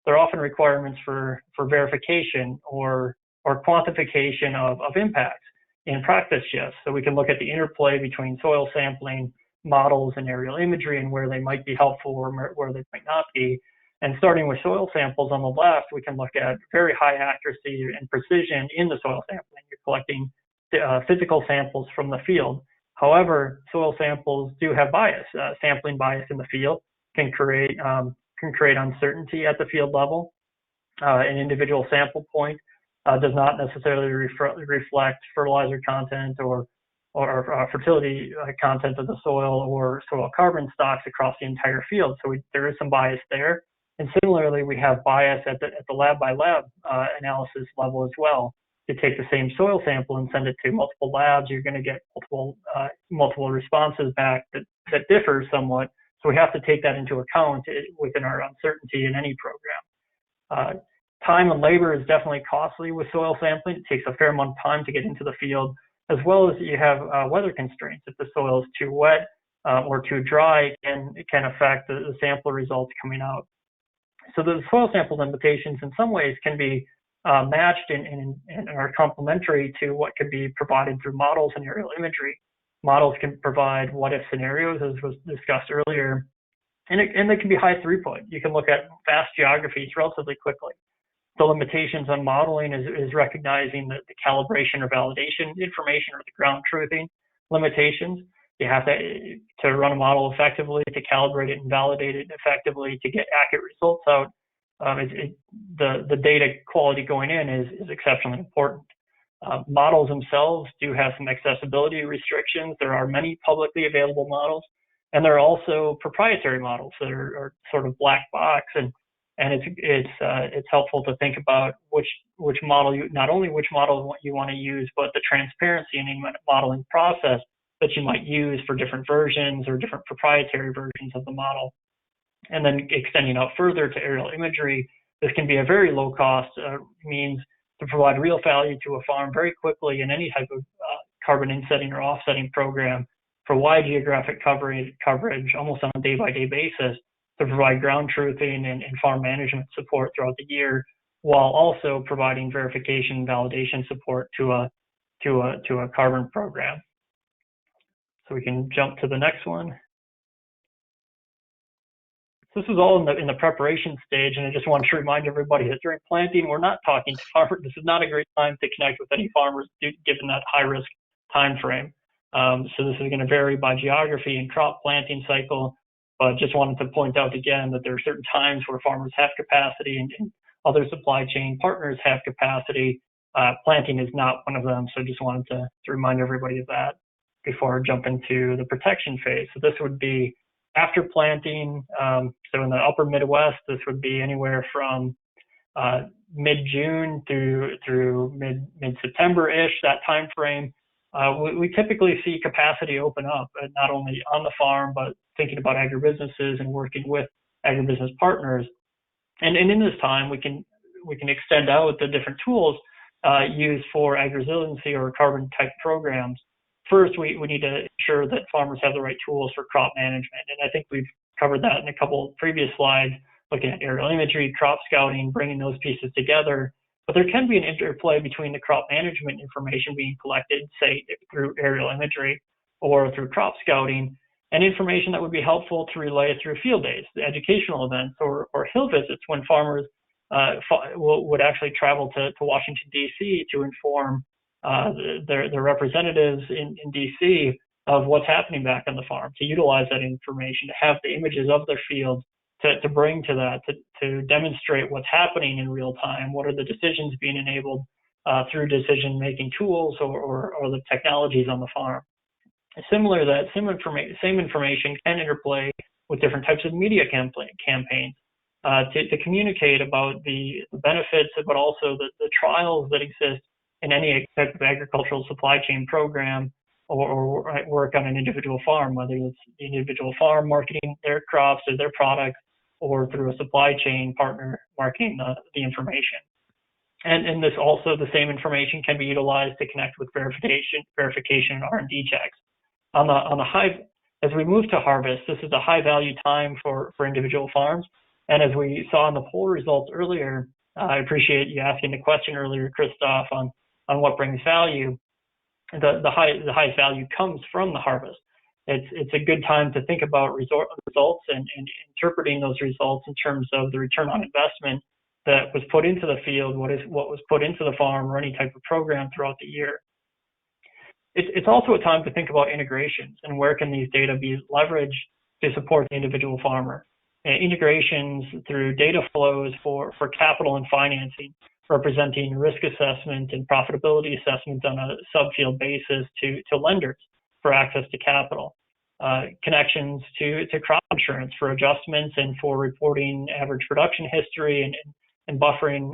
there are often requirements for verification or quantification of impacts in practice shifts. So we can look at the interplay between soil sampling, models, and aerial imagery, and where they might be helpful or where they might not be. And starting with soil samples on the left, we can look at very high accuracy and precision in the soil sampling. You're collecting physical samples from the field. However, soil samples do have bias. Sampling bias in the field can create uncertainty at the field level. An individual sample point does not necessarily reflect fertilizer content or fertility content of the soil or soil carbon stocks across the entire field. So there is some bias there. And similarly, we have bias at the lab by lab analysis level as well. To take the same soil sample and send it to multiple labs, you're going to get multiple responses back that differ somewhat. So we have to take that into account within our uncertainty in any program. Time and labor is definitely costly with soil sampling. It takes a fair amount of time to get into the field, as well as you have weather constraints. If the soil is too wet or too dry, it can affect the sample results coming out. So the soil sample limitations in some ways can be matched and are complementary to what could be provided through models and aerial imagery. Models can provide what-if scenarios, as was discussed earlier, and they can be high throughput. You can look at vast geographies relatively quickly. The limitations on modeling is recognizing the calibration or validation information or the ground truthing limitations. You have to run a model effectively, to calibrate it and validate it effectively, to get accurate results out. The data quality going in is exceptionally important. Models themselves do have some accessibility restrictions. There are many publicly available models, and there are also proprietary models that are sort of black box, and it's helpful to think about which model not only which model you want to use, but the transparency in the modeling process that you might use for different versions or different proprietary versions of the model. And then extending out further to aerial imagery, this can be a very low cost means to provide real value to a farm very quickly in any type of carbon insetting or offsetting program for wide geographic coverage almost on a day-by-day basis, to provide ground truthing and farm management support throughout the year, while also providing verification and validation support to a carbon program. So we can jump to the next one. So this is all in the preparation stage, and I just want to remind everybody that during planting, we're not talking to farmers. This is not a great time to connect with any farmers given that high-risk time frame. So this is going to vary by geography and crop planting cycle, but just wanted to point out again that there are certain times where farmers have capacity and other supply chain partners have capacity. Planting is not one of them, so just wanted to remind everybody of that. before I jump into the protection phase. So this would be after planting. So in the upper Midwest, this would be anywhere from mid-June through mid-September-ish, that time frame. We typically see capacity open up, not only on the farm, but thinking about agribusinesses and working with agribusiness partners. And in this time, we can extend out the different tools used for agri-resiliency or carbon type programs. First, we need to ensure that farmers have the right tools for crop management. And I think we've covered that in a couple of previous slides, looking at aerial imagery, crop scouting, bringing those pieces together. But there can be an interplay between the crop management information being collected, say through aerial imagery or through crop scouting, and information that would be helpful to relay through field days, the educational events, or hill visits when farmers would actually travel to Washington, D.C. to inform their representatives in D.C. of what's happening back on the farm, to utilize that information, to have the images of their field to bring to that, to demonstrate what's happening in real time, what are the decisions being enabled through decision-making tools or the technologies on the farm. Similar, that same information can interplay with different types of media campaigns to communicate about the benefits, but also the trials that exist in any type of agricultural supply chain program or work on an individual farm, whether it's the individual farm marketing their crops or their products, or through a supply chain partner marketing the information. And this also, the same information can be utilized to connect with verification and R&D checks. On the high, as we move to harvest, this is a high value time for individual farms. And as we saw in the poll results earlier, I appreciate you asking the question earlier, Christoph, on what brings value. The highest value comes from the harvest. It's a good time to think about results and interpreting those results in terms of the return on investment that was put into the field, what was put into the farm or any type of program throughout the year. It's also a time to think about integrations and where can these data be leveraged to support the individual farmer. Integrations through data flows for capital and financing, representing risk assessment and profitability assessment on a subfield basis to lenders for access to capital, connections to crop insurance for adjustments and for reporting average production history and buffering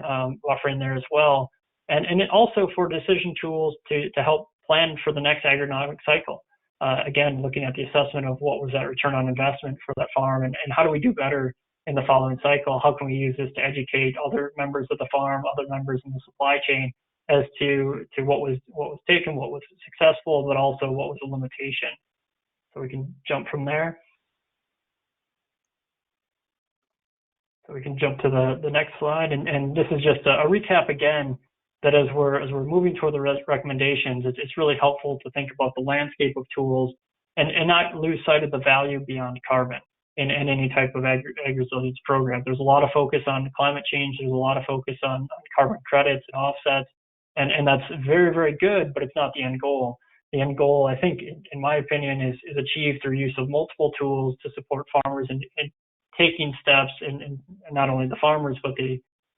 there as well, and also for decision tools to help plan for the next agronomic cycle. Again, looking at the assessment of what was that return on investment for that farm and how do we do better in the following cycle? How can we use this to educate other members of the farm, other members in the supply chain as to what was taken, what was successful, but also what was a limitation. So we can jump from there. So we can jump to the next slide, and this is just a recap again, that as we're moving toward the recommendations, it's really helpful to think about the landscape of tools and not lose sight of the value beyond carbon in any type of agri-resilience program. There's a lot of focus on climate change. There's a lot of focus on carbon credits and offsets. And that's very, very good, but it's not the end goal. The end goal, I think, in my opinion, is achieved through use of multiple tools to support farmers in taking steps, and not only the farmers, but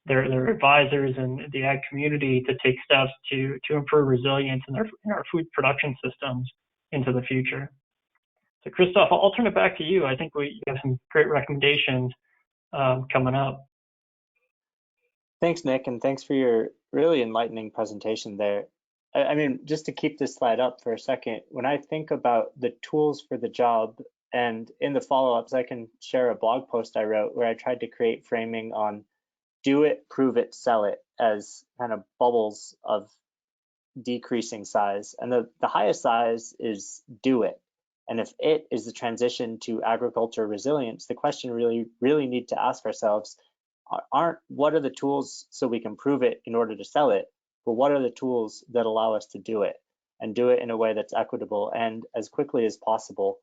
their advisors and the ag community to take steps to improve resilience in our food production systems into the future. So Christoph, I'll turn it back to you. I think we have some great recommendations coming up. Thanks, Nick, and thanks for your really enlightening presentation there. I mean, just to keep this slide up for a second, when I think about the tools for the job, and in the follow-ups, I can share a blog post I wrote where I tried to create framing on do it, prove it, sell it as kind of bubbles of decreasing size. And the highest size is do it. And if it is the transition to agriculture resilience, the question really need to ask ourselves aren't what are the tools so we can prove it in order to sell it, but what are the tools that allow us to do it and do it in a way that's equitable and as quickly as possible.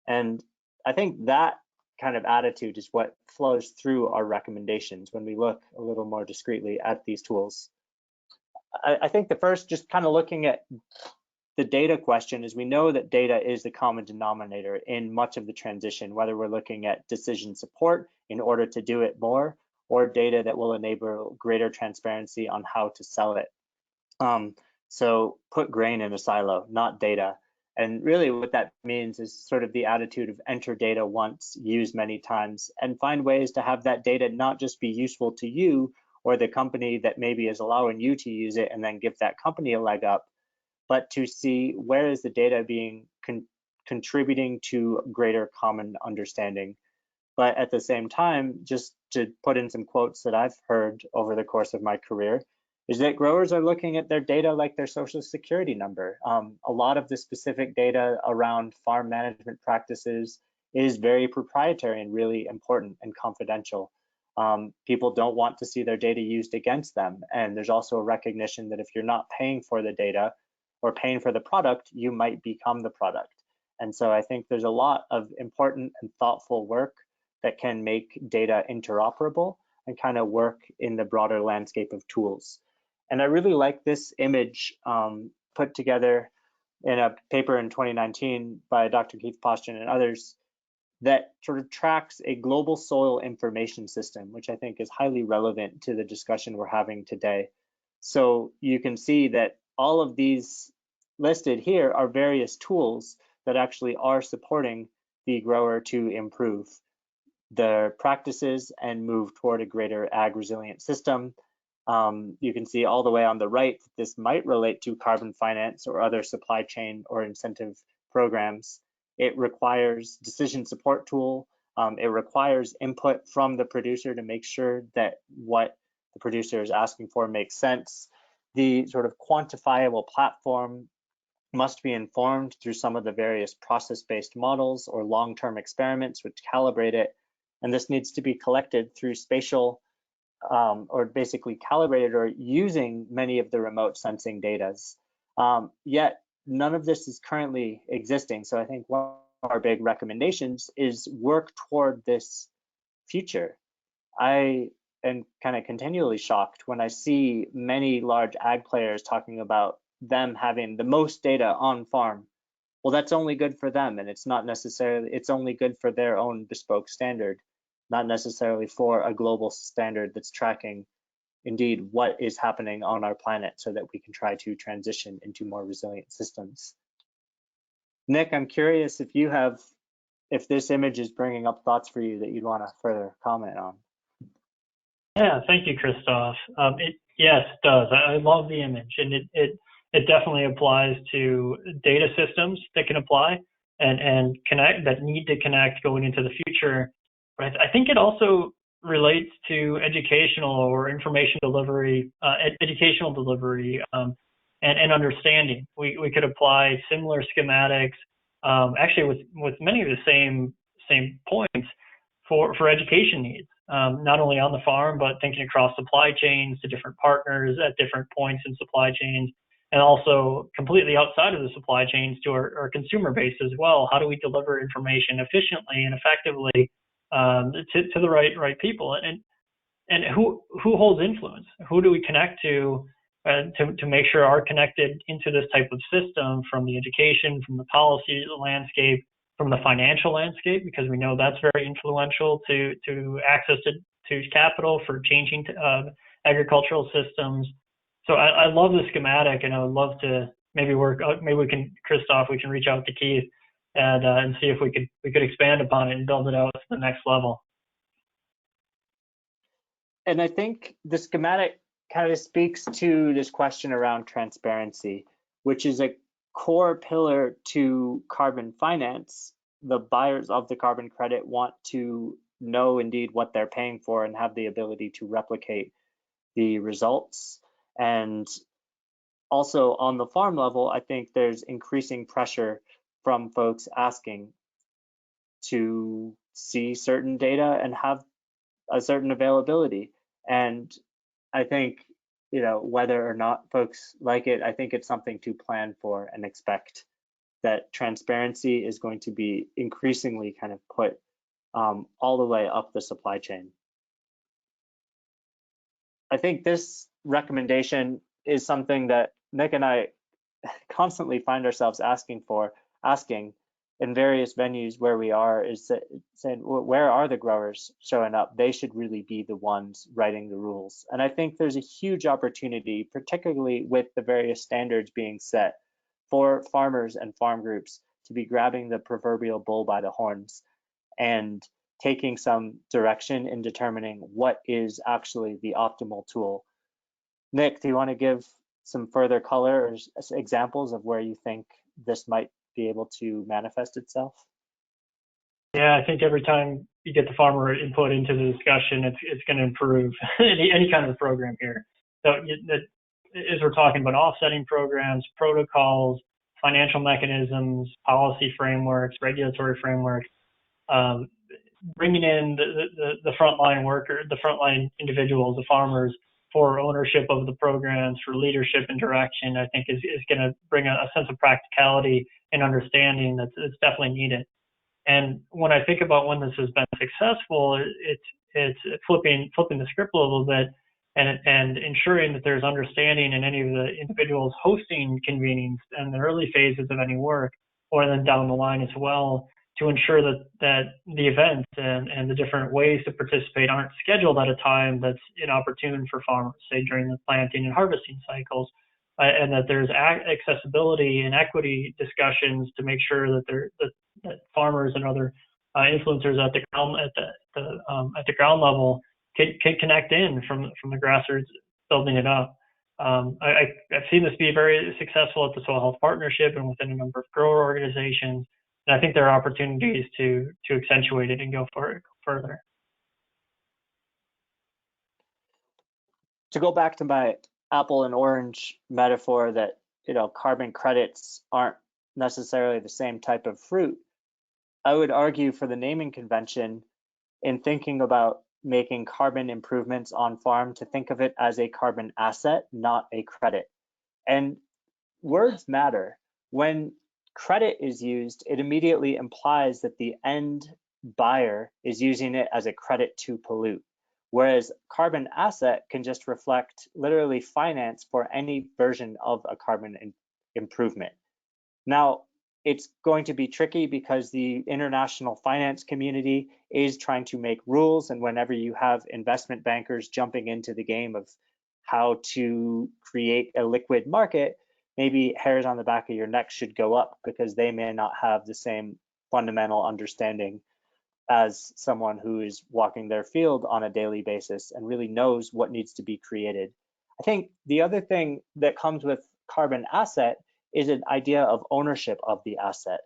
And I think that kind of attitude is what flows through our recommendations when we look a little more discreetly at these tools. I think the first, just kind of looking at the data question, is we know that data is the common denominator in much of the transition, whether we're looking at decision support in order to do it more, or data that will enable greater transparency on how to sell it. So put grain in a silo, not data. And really what that means is sort of the attitude of enter data once, use many times, and find ways to have that data not just be useful to you or the company that maybe is allowing you to use it and then give that company a leg up, but to see where is the data being contributing to greater common understanding. But at the same time, just to put in some quotes that I've heard over the course of my career, is that growers are looking at their data like their social security number. A lot of the specific data around farm management practices is very proprietary and really important and confidential. People don't want to see their data used against them. And there's also a recognition that if you're not paying for the data or paying for the product, you might become the product. And so I think there's a lot of important and thoughtful work that can make data interoperable and kind of work in the broader landscape of tools. And I really like this image put together in a paper in 2019 by Dr. Keith Poston and others that sort of tracks a global soil information system, which I think is highly relevant to the discussion we're having today. So you can see that all of these listed here are various tools that actually are supporting the grower to improve their practices and move toward a greater ag resilient system. You can see all the way on the right that this might relate to carbon finance or other supply chain or incentive programs. It requires decision support tool. It requires input from the producer to make sure that what the producer is asking for makes sense. The sort of quantifiable platform must be informed through some of the various process-based models or long-term experiments which calibrate it. And this needs to be collected through spatial or basically calibrated or using many of the remote sensing datas. Yet none of this is currently existing. So I think one of our big recommendations is work toward this future. I am kind of continually shocked when I see many large ag players talking about them having the most data on farm. Well, that's only good for them, and it's not necessarily, it's only good for their own bespoke standard, not necessarily for a global standard that's tracking indeed what is happening on our planet so that we can try to transition into more resilient systems. Nick, I'm curious if this image is bringing up thoughts for you that you'd want to further comment on. Yeah, thank you, Christoph. Yes, it does. I love the image, and it definitely applies to data systems that can apply and connect, that need to connect going into the future. But I think it also relates to educational or information delivery, educational delivery, and understanding. We could apply similar schematics, actually with many of the same points for education needs, not only on the farm, but thinking across supply chains to different partners at different points in supply chains, and also completely outside of the supply chains to our consumer base as well. How do we deliver information efficiently and effectively to the right people? And who holds influence? Who do we connect to make sure are connected into this type of system, from the education, from the policy landscape, from the financial landscape, because we know that's very influential to access to capital for changing agricultural systems. So I love the schematic, and I would love to maybe we can, Christoph, we can reach out to Keith and see if we could expand upon it and build it out to the next level. And I think the schematic kind of speaks to this question around transparency, which is a core pillar to carbon finance. The buyers of the carbon credit want to know indeed what they're paying for and have the ability to replicate the results. And also on the farm level, I think there's increasing pressure from folks asking to see certain data and have a certain availability. And I think, whether or not folks like it, I think it's something to plan for and expect that transparency is going to be increasingly kind of put all the way up the supply chain. I think this recommendation is something that Nick and I constantly find ourselves asking in various venues where we are, is saying, where are the growers showing up? They should really be the ones writing the rules. And I think there's a huge opportunity, particularly with the various standards being set, for farmers and farm groups to be grabbing the proverbial bull by the horns and taking some direction in determining what is actually the optimal tool. Nick, do you want to give some further color or examples of where you think this might be able to manifest itself? Yeah, I think every time you get the farmer input into the discussion, it's going to improve any kind of program here. So as we're talking about offsetting programs, protocols, financial mechanisms, policy frameworks, regulatory frameworks, bringing in the frontline worker, the frontline individuals, the farmers for ownership of the programs, for leadership and direction, I think is going to bring a sense of practicality and understanding that's definitely needed. And when I think about when this has been successful, it's flipping the script a little bit and ensuring that there's understanding in any of the individuals hosting convenings in the early phases of any work, or then down the line as well, to ensure that the events and the different ways to participate aren't scheduled at a time that's inopportune for farmers, say during the planting and harvesting cycles, and that there's accessibility and equity discussions to make sure that farmers and other influencers at the ground level can connect in from the grassroots, building it up. I've seen this be very successful at the Soil Health Partnership and within a number of grower organizations. And I think there are opportunities to accentuate it and go further. To go back to my apple and orange metaphor that, carbon credits aren't necessarily the same type of fruit, I would argue for the naming convention in thinking about making carbon improvements on farm to think of it as a carbon asset, not a credit. And words matter. When credit is used, it immediately implies that the end buyer is using it as a credit to pollute. Whereas carbon asset can just reflect literally finance for any version of a carbon improvement. Now, it's going to be tricky because the international finance community is trying to make rules. And whenever you have investment bankers jumping into the game of how to create a liquid market, maybe hairs on the back of your neck should go up because they may not have the same fundamental understanding as someone who is walking their field on a daily basis and really knows what needs to be created. I think the other thing that comes with carbon asset is an idea of ownership of the asset,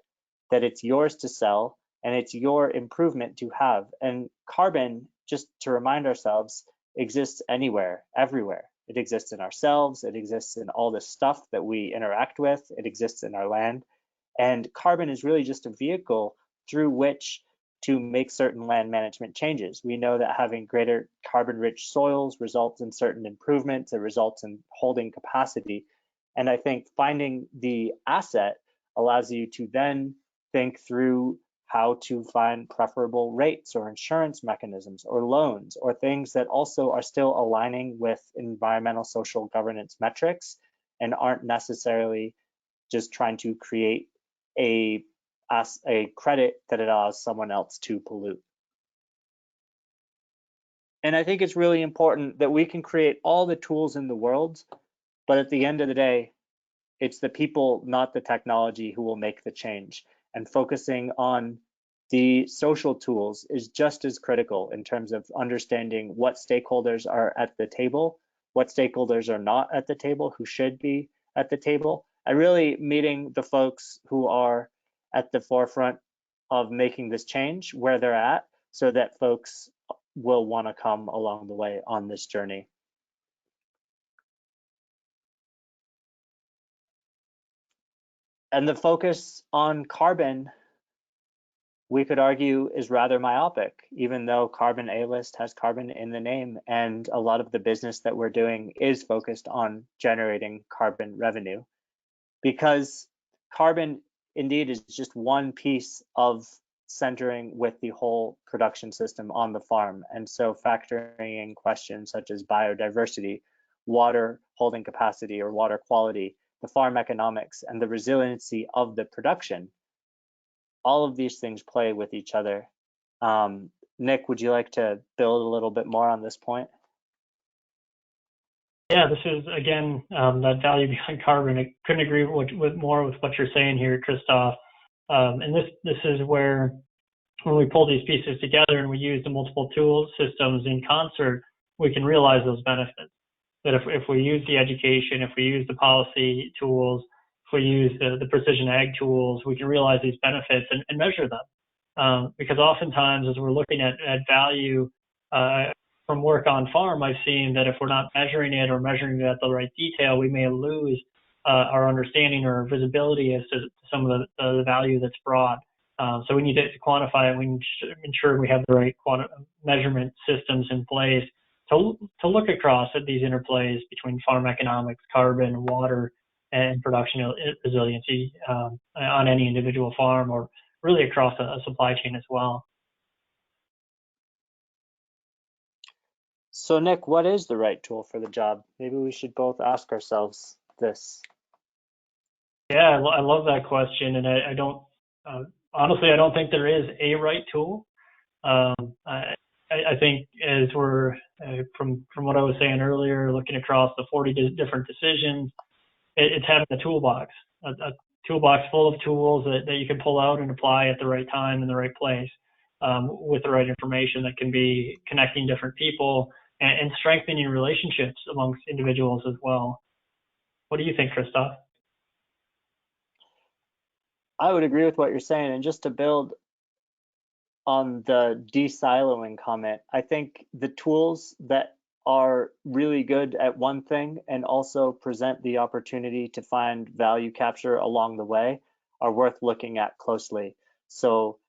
that it's yours to sell and it's your improvement to have. And carbon, just to remind ourselves, exists anywhere, everywhere. It exists in ourselves, it exists in all the stuff that we interact with, it exists in our land. And carbon is really just a vehicle through which to make certain land management changes. We know that having greater carbon-rich soils results in certain improvements, it results in holding capacity. And I think finding the asset allows you to then think through how to find preferable rates or insurance mechanisms or loans or things that also are still aligning with environmental social governance metrics and aren't necessarily just trying to create a credit that allows someone else to pollute. And I think it's really important that we can create all the tools in the world, but at the end of the day, it's the people, not the technology, who will make the change. And focusing on the social tools is just as critical in terms of understanding what stakeholders are at the table, what stakeholders are not at the table, who should be at the table, and really meeting the folks who are at the forefront of making this change where they're at, so that folks will want to come along the way on this journey. And the focus on carbon, we could argue, is rather myopic, even though Carbon A-List has carbon in the name, and a lot of the business that we're doing is focused on generating carbon revenue. Because carbon indeed is just one piece of centering with the whole production system on the farm. And so factoring in questions such as biodiversity, water holding capacity or water quality, the farm economics, and the resiliency of the production, all of these things play with each other. Nick, would you like to build a little bit more on this point? Yeah, this is again that value behind carbon. I couldn't agree with more with what you're saying here, Christoph. And this is where when we pull these pieces together and we use the multiple tool systems in concert, we can realize those benefits. That if we use the education, if we use the policy tools, if we use the precision ag tools, we can realize these benefits and measure them. Because oftentimes, as we're looking at value from work on farm, I've seen that if we're not measuring it or measuring it at the right detail, we may lose our understanding or visibility as to some of the value that's brought. So we need to quantify it. We need to ensure we have the right measurement systems in place to look across at these interplays between farm economics, carbon, water, and production resiliency on any individual farm or really across a supply chain as well. So Nick, what is the right tool for the job? Maybe we should both ask ourselves this. Yeah, I love that question, and I don't honestly I don't think there is a right tool. I think as we're from what I was saying earlier, looking across the 40 different decisions, it's having a toolbox, a toolbox full of tools that you can pull out and apply at the right time in the right place with the right information that can be connecting different people and strengthening relationships amongst individuals as well. What do you think, Christoph? I would agree with what you're saying. And just to build on the de-siloing comment, I think the tools that are really good at one thing and also present the opportunity to find value capture along the way are worth looking at closely. So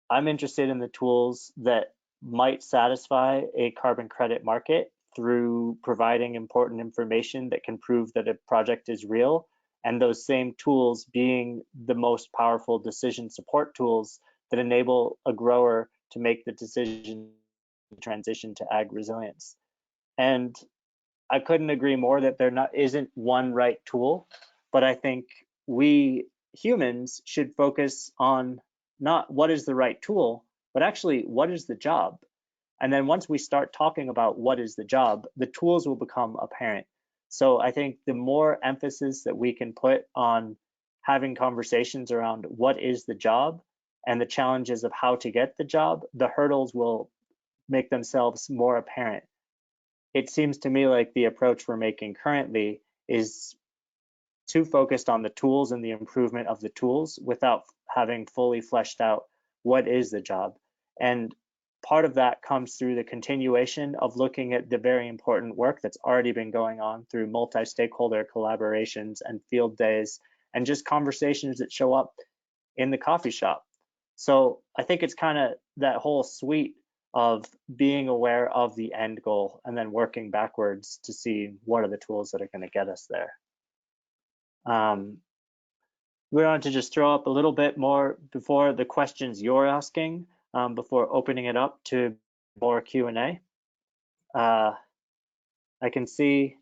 I'm interested in the tools that might satisfy a carbon credit market through providing important information that can prove that a project is real, and those same tools being the most powerful decision support tools that enable a grower to make the decision to transition to ag resilience. And I couldn't agree more that there isn't one right tool, but I think we humans should focus on not what is the right tool, but actually what is the job. And then once we start talking about what is the job, the tools will become apparent. So I think the more emphasis that we can put on having conversations around what is the job and the challenges of how to get the job, the hurdles will make themselves more apparent. It seems to me like the approach we're making currently is too focused on the tools and the improvement of the tools without having fully fleshed out what is the job. And part of that comes through the continuation of looking at the very important work that's already been going on through multi-stakeholder collaborations and field days and just conversations that show up in the coffee shop. So I think it's kind of that whole suite of being aware of the end goal and then working backwards to see what are the tools that are going to get us there. We want to just throw up a little bit more before the questions you're asking, before opening it up to more Q&A. I can see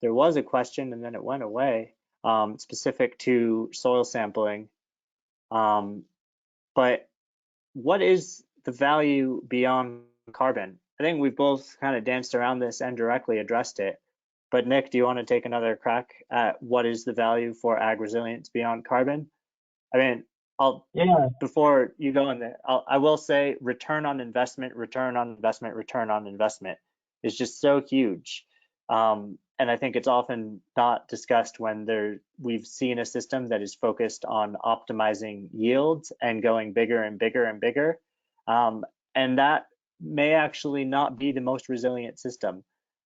there was a question and then it went away, specific to soil sampling. But what is the value beyond carbon? I think we've both kind of danced around this and directly addressed it. But Nick, do you want to take another crack at what is the value for ag resilience beyond carbon? I mean, before you go in there, I will say return on investment, return on investment, return on investment is just so huge. And I think it's often not discussed when we've seen a system that is focused on optimizing yields and going bigger and bigger and bigger. And that may actually not be the most resilient system.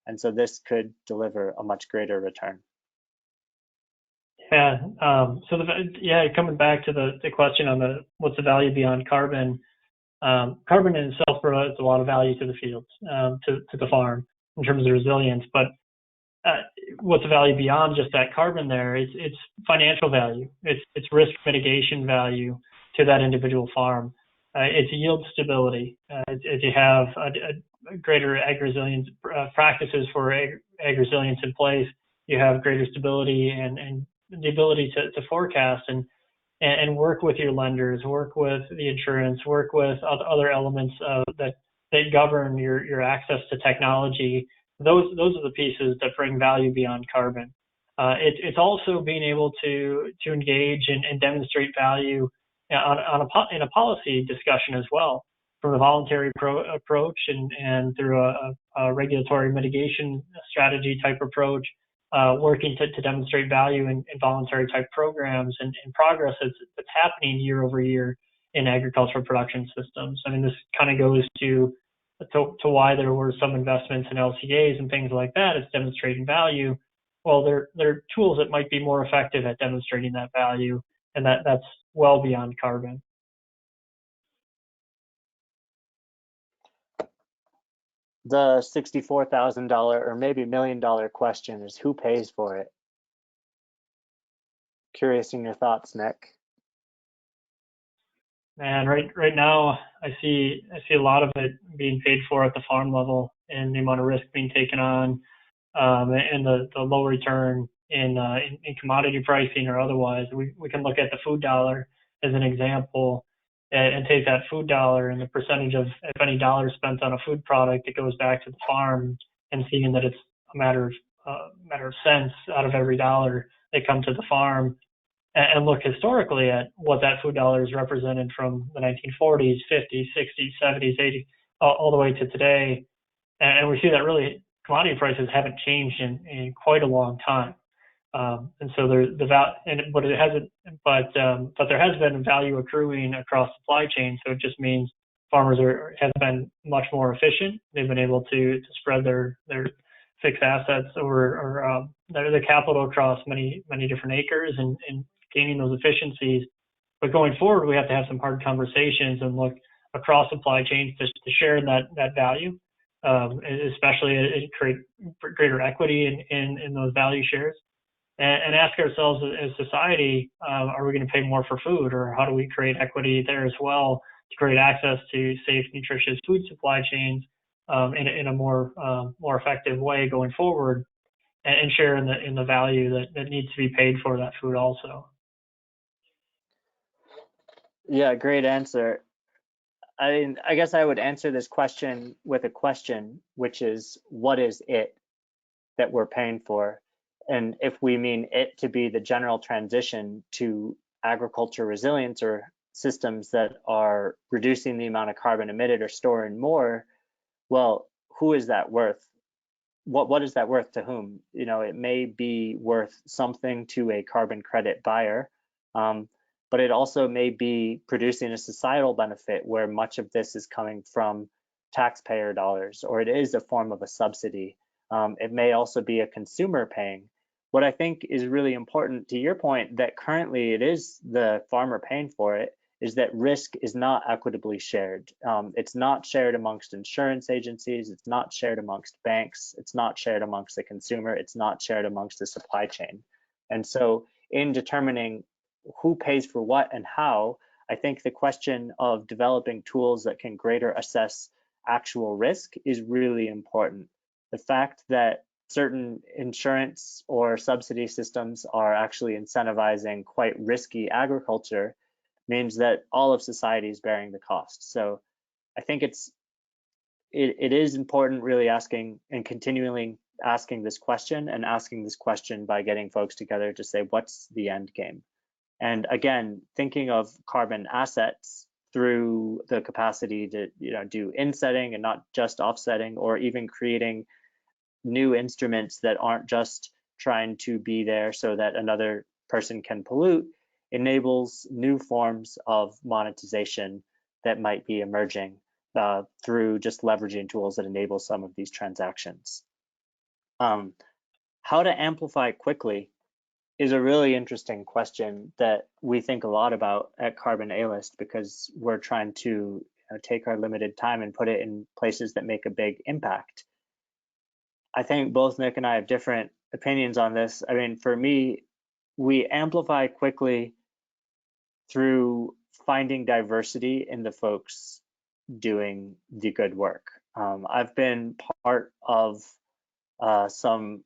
And so this could deliver a much greater return. Yeah. Coming back to the question on what's the value beyond carbon. Carbon in itself provides a lot of value to the fields, to the farm in terms of resilience. But what's the value beyond just that carbon there? It's financial value. It's risk mitigation value to that individual farm. It's yield stability. As you have a greater ag resilience practices for ag resilience in place, you have greater stability and the ability to forecast and work with your lenders, work with the insurance, work with other elements that govern your access to technology those are the pieces that bring value beyond carbon. It's also being able to engage and demonstrate value in a policy discussion as well, from a voluntary approach and through a regulatory mitigation strategy type approach, working to demonstrate value in voluntary type programs and progress that's happening year over year in agricultural production systems. I mean, this kind of goes to why there were some investments in LCAs and things like that. It's demonstrating value. Well, they're tools that might be more effective at demonstrating that value, and that's well beyond carbon. The $64,000 or maybe $1 million question is, who pays for it? Curious in your thoughts, Nick. And right now, I see a lot of it being paid for at the farm level, and the amount of risk being taken on, and the low return in commodity pricing or otherwise. We can look at the food dollar as an example, and take that food dollar and the percentage of, if any, dollar spent on a food product, it goes back to the farm, and seeing that it's a matter of cents out of every dollar that come to the farm, and look historically at what that food dollar is represented from the 1940s, 50s, 60s, 70s, 80s, all the way to today. And we see that really commodity prices haven't changed in quite a long time. And so but there has been value accruing across supply chain. So it just means farmers have been much more efficient. They've been able to spread their fixed assets or their capital across many different acres and gaining those efficiencies. But going forward, we have to have some hard conversations and look across supply chains to share that value, especially create greater equity in those value shares. And ask ourselves as society, are we going to pay more for food, or how do we create equity there as well to create access to safe, nutritious food supply chains in a more effective way going forward, and share in the value that needs to be paid for that food also. Yeah, great answer. I guess I would answer this question with a question, which is, what is it that we're paying for? And if we mean it to be the general transition to agriculture resilience, or systems that are reducing the amount of carbon emitted or storing more, well, who is that worth? What is that worth to whom? It may be worth something to a carbon credit buyer, but it also may be producing a societal benefit where much of this is coming from taxpayer dollars, or it is a form of a subsidy. It may also be a consumer paying. What I think is really important, to your point, that currently it is the farmer paying for it, is that risk is not equitably shared. It's not shared amongst insurance agencies. It's not shared amongst banks. It's not shared amongst the consumer. It's not shared amongst the supply chain. And so in determining who pays for what and how, I think the question of developing tools that can greater assess actual risk is really important. The fact that certain insurance or subsidy systems are actually incentivizing quite risky agriculture means that all of society is bearing the cost. So I think it is important really asking and continually asking this question, and asking this question by getting folks together to say, what's the end game? And again, thinking of carbon assets through the capacity to do insetting and not just offsetting, or even creating new instruments that aren't just trying to be there so that another person can pollute, enables new forms of monetization that might be emerging through just leveraging tools that enable some of these transactions. How to amplify quickly is a really interesting question that we think a lot about at Carbon A-List, because we're trying to take our limited time and put it in places that make a big impact. I think both Nick and I have different opinions on this. I mean, for me, we amplify quickly through finding diversity in the folks doing the good work. I've been part of some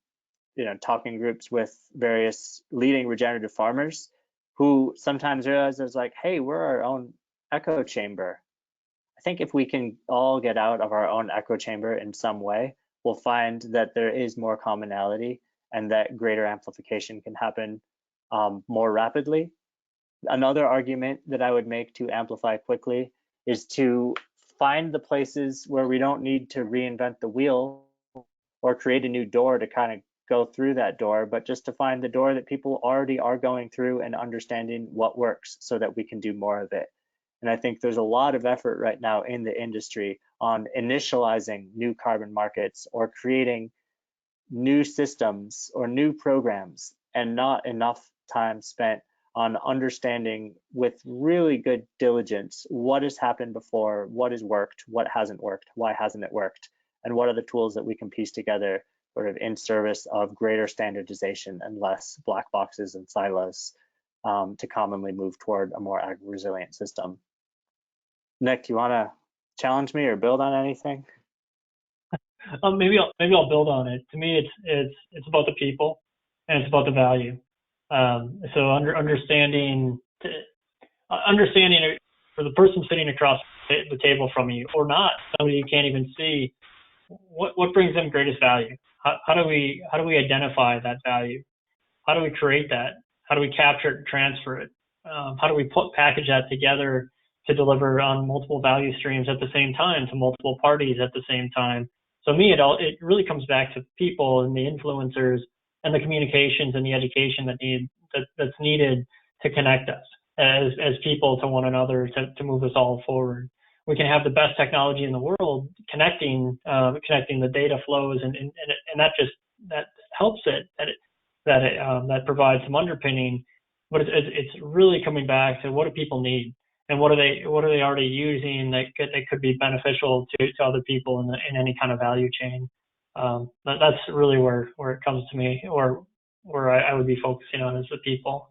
talking groups with various leading regenerative farmers who sometimes realize it's like, hey, we're our own echo chamber. I think if we can all get out of our own echo chamber in some way, we'll find that there is more commonality and that greater amplification can happen more rapidly. Another argument that I would make to amplify quickly is to find the places where we don't need to reinvent the wheel or create a new door to kind of go through that door, but just to find the door that people already are going through and understanding what works so that we can do more of it. And I think there's a lot of effort right now in the industry on initializing new carbon markets or creating new systems or new programs, and not enough time spent on understanding with really good diligence what has happened before, what has worked, what hasn't worked, why hasn't it worked, and what are the tools that we can piece together sort of in service of greater standardization and less black boxes and silos to commonly move toward a more resilient system. Nick, you want to challenge me or build on anything? Maybe I'll build on it. To me, it's about the people and it's about the value. So understanding for the person sitting across the table from you, or not, somebody you can't even see, what brings them greatest value? How do we identify that value? How do we create that? How do we capture it and transfer it? How do we package that together to deliver on multiple value streams at the same time to multiple parties at the same time? So me, it really comes back to people and the influencers and the communications and the education that's needed to connect us as people to one another to move us all forward. We can have the best technology in the world connecting the data flows and that helps it that provides some underpinning, but it's really coming back to what do people need and what are they already using that could be beneficial to other people in any kind of value chain. That's really where it comes to me, or where I would be focusing on is the people.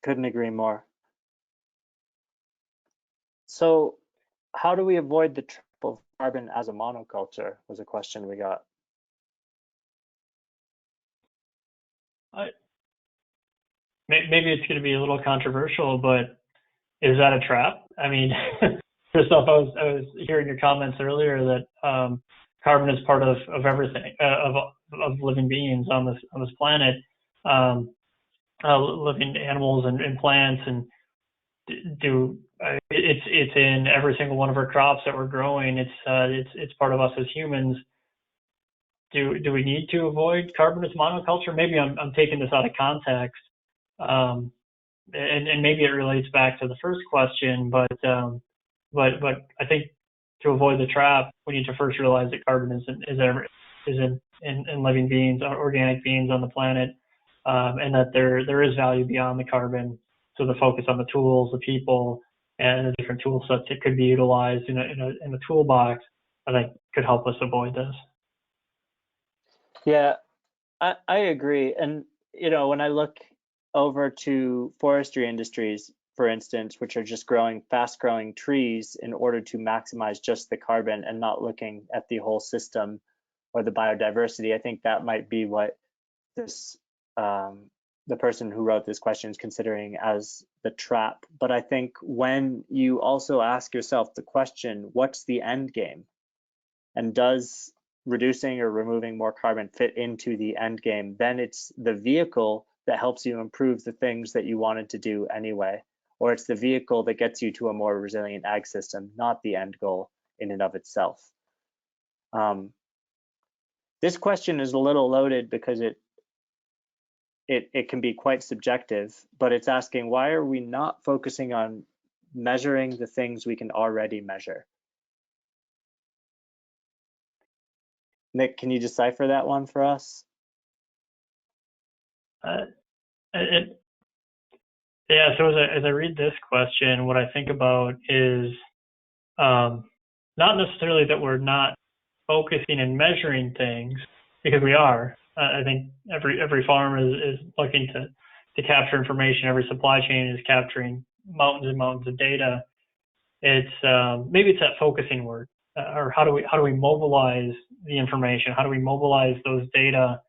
Couldn't agree more. So how do we avoid the trap of carbon as a monoculture was a question we got. Maybe it's going to be a little controversial, but is that a trap? I mean, Christoph, I was hearing your comments earlier that carbon is part of everything, of living beings on this planet, living animals and plants, and it's in every single one of our crops that we're growing. It's part of us as humans. Do we need to avoid carbon as monoculture? Maybe I'm taking this out of context, and maybe it relates back to the first question, but I think to avoid the trap, we need to first realize that carbon is in living beings, organic beings on the planet, and that there is value beyond the carbon. So the focus on the tools, the people, and the different tool sets that could be utilized in a toolbox, I think could help us avoid this. Yeah, I agree. And when I look over to forestry industries, for instance, which are just growing fast-growing trees in order to maximize just the carbon and not looking at the whole system or the biodiversity, I think that might be what this the person who wrote this question is considering as the trap. But I think when you also ask yourself the question, what's the end game? And does reducing or removing more carbon fit into the end game? Then it's the vehicle that helps you improve the things that you wanted to do anyway, or it's the vehicle that gets you to a more resilient ag system, not the end goal in and of itself. This question is a little loaded because it can be quite subjective, but it's asking, why are we not focusing on measuring the things we can already measure? Nick, can you decipher that one for us? Yeah, so as I read this question, what I think about is not necessarily that we're not focusing and measuring things, because we are. I think every farm is looking to capture information. Every supply chain is capturing mountains and mountains of data. It's maybe it's that focusing word, or how do we mobilize the information? How do we mobilize those data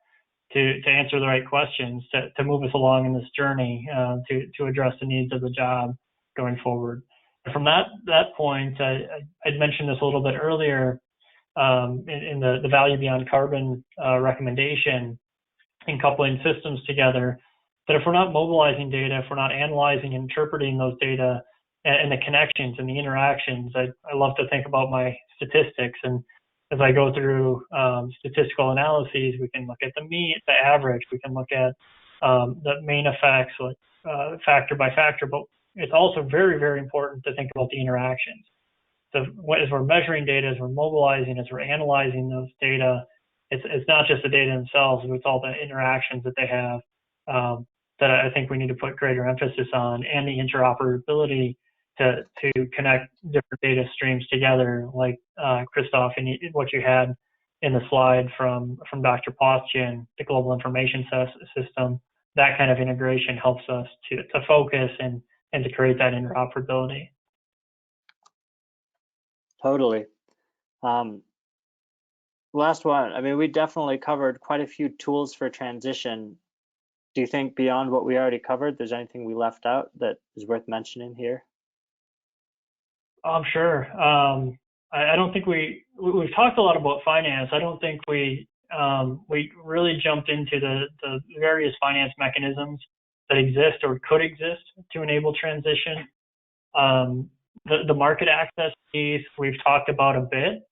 to answer the right questions, to move us along in this journey, to address the needs of the job going forward? From that point, I'd mentioned this a little bit earlier in the value beyond carbon recommendation, and coupling systems together, that if we're not mobilizing data, if we're not analyzing and interpreting those data and the connections and the interactions, I love to think about my statistics. And as I go through statistical analyses, we can look at the mean, the average, we can look at the main effects, like factor by factor, but it's also very, very important to think about the interactions. So as we're measuring data, as we're mobilizing, as we're analyzing those data, it's not just the data themselves, but it's all the interactions that they have that I think we need to put greater emphasis on, and the interoperability to connect different data streams together, like Christoph, and what you had in the slide from Dr. Postian, the global information system. That kind of integration helps us to focus and to create that interoperability. Totally. Last one. I mean, we definitely covered quite a few tools for transition. Do you think beyond what we already covered, there's anything we left out that is worth mentioning here? Sure. I don't think we've talked a lot about finance. I don't think we really jumped into the various finance mechanisms that exist or could exist to enable transition. The market access piece we've talked about a bit,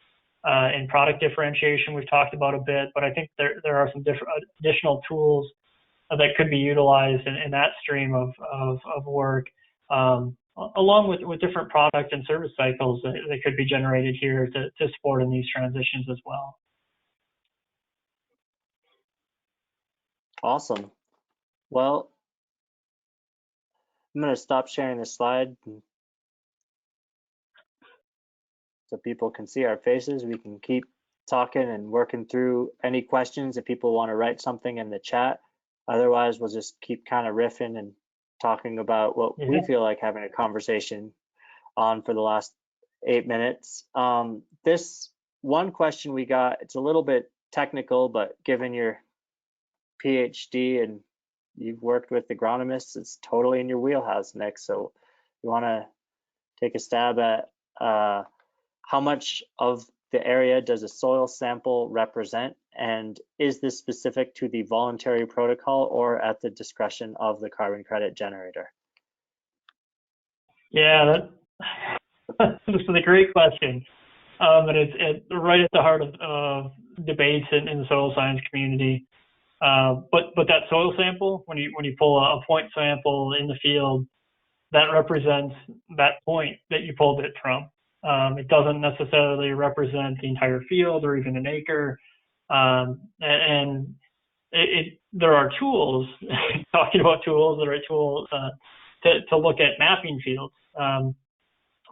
and product differentiation we've talked about a bit, but I think there are some additional tools that could be utilized in that stream of work, along with different product and service cycles that could be generated here to support in these transitions as well. Awesome. Well, I'm going to stop sharing this slide so people can see our faces. We can keep talking and working through any questions if people want to write something in the chat. Otherwise, we'll just keep kind of riffing and talking about what we feel like having a conversation on for the last 8 minutes. This one question we got, it's a little bit technical, but given your PhD and you've worked with agronomists, it's totally in your wheelhouse, Nick. So you want to take a stab at how much of the area does a soil sample represent, and is this specific to the voluntary protocol or at the discretion of the carbon credit generator? Yeah, this is a great question, and it's right at the heart of debates in the soil science community. But that soil sample, when you pull a point sample in the field, that represents that point that you pulled it from. It doesn't necessarily represent the entire field or even an acre. And there are tools, talking about tools, there are tools to look at mapping fields,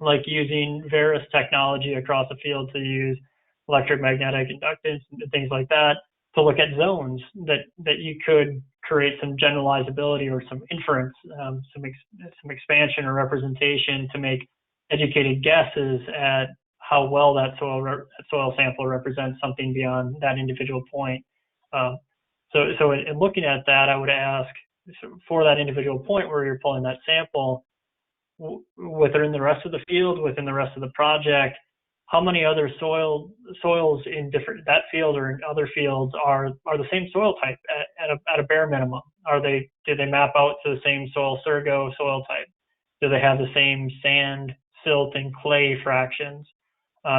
like using various technology across the field to use electromagnetic inductance and things like that, to look at zones that you could create some generalizability or some inference, some expansion or representation to make educated guesses at how well that soil sample represents something beyond that individual point. So in looking at that, I would ask, for that individual point where you're pulling that sample, within the rest of the field, within the rest of the project, how many other soils in that field or in other fields are the same soil type at a bare minimum? Do they map out to the same soil surgo soil type? Do they have the same sand, silt, and clay fractions?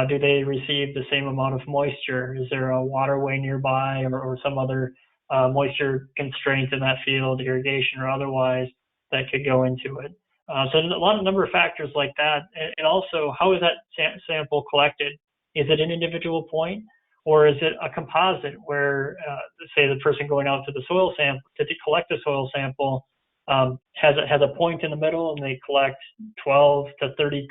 Do they receive the same amount of moisture? Is there a waterway nearby or some other moisture constraint in that field, irrigation or otherwise, that could go into it? So a number of factors like that. And also, how is that sample collected? Is it an individual point, or is it a composite where, say, the person going out to the soil sample to collect the soil sample has a point in the middle, and they collect 12 to 30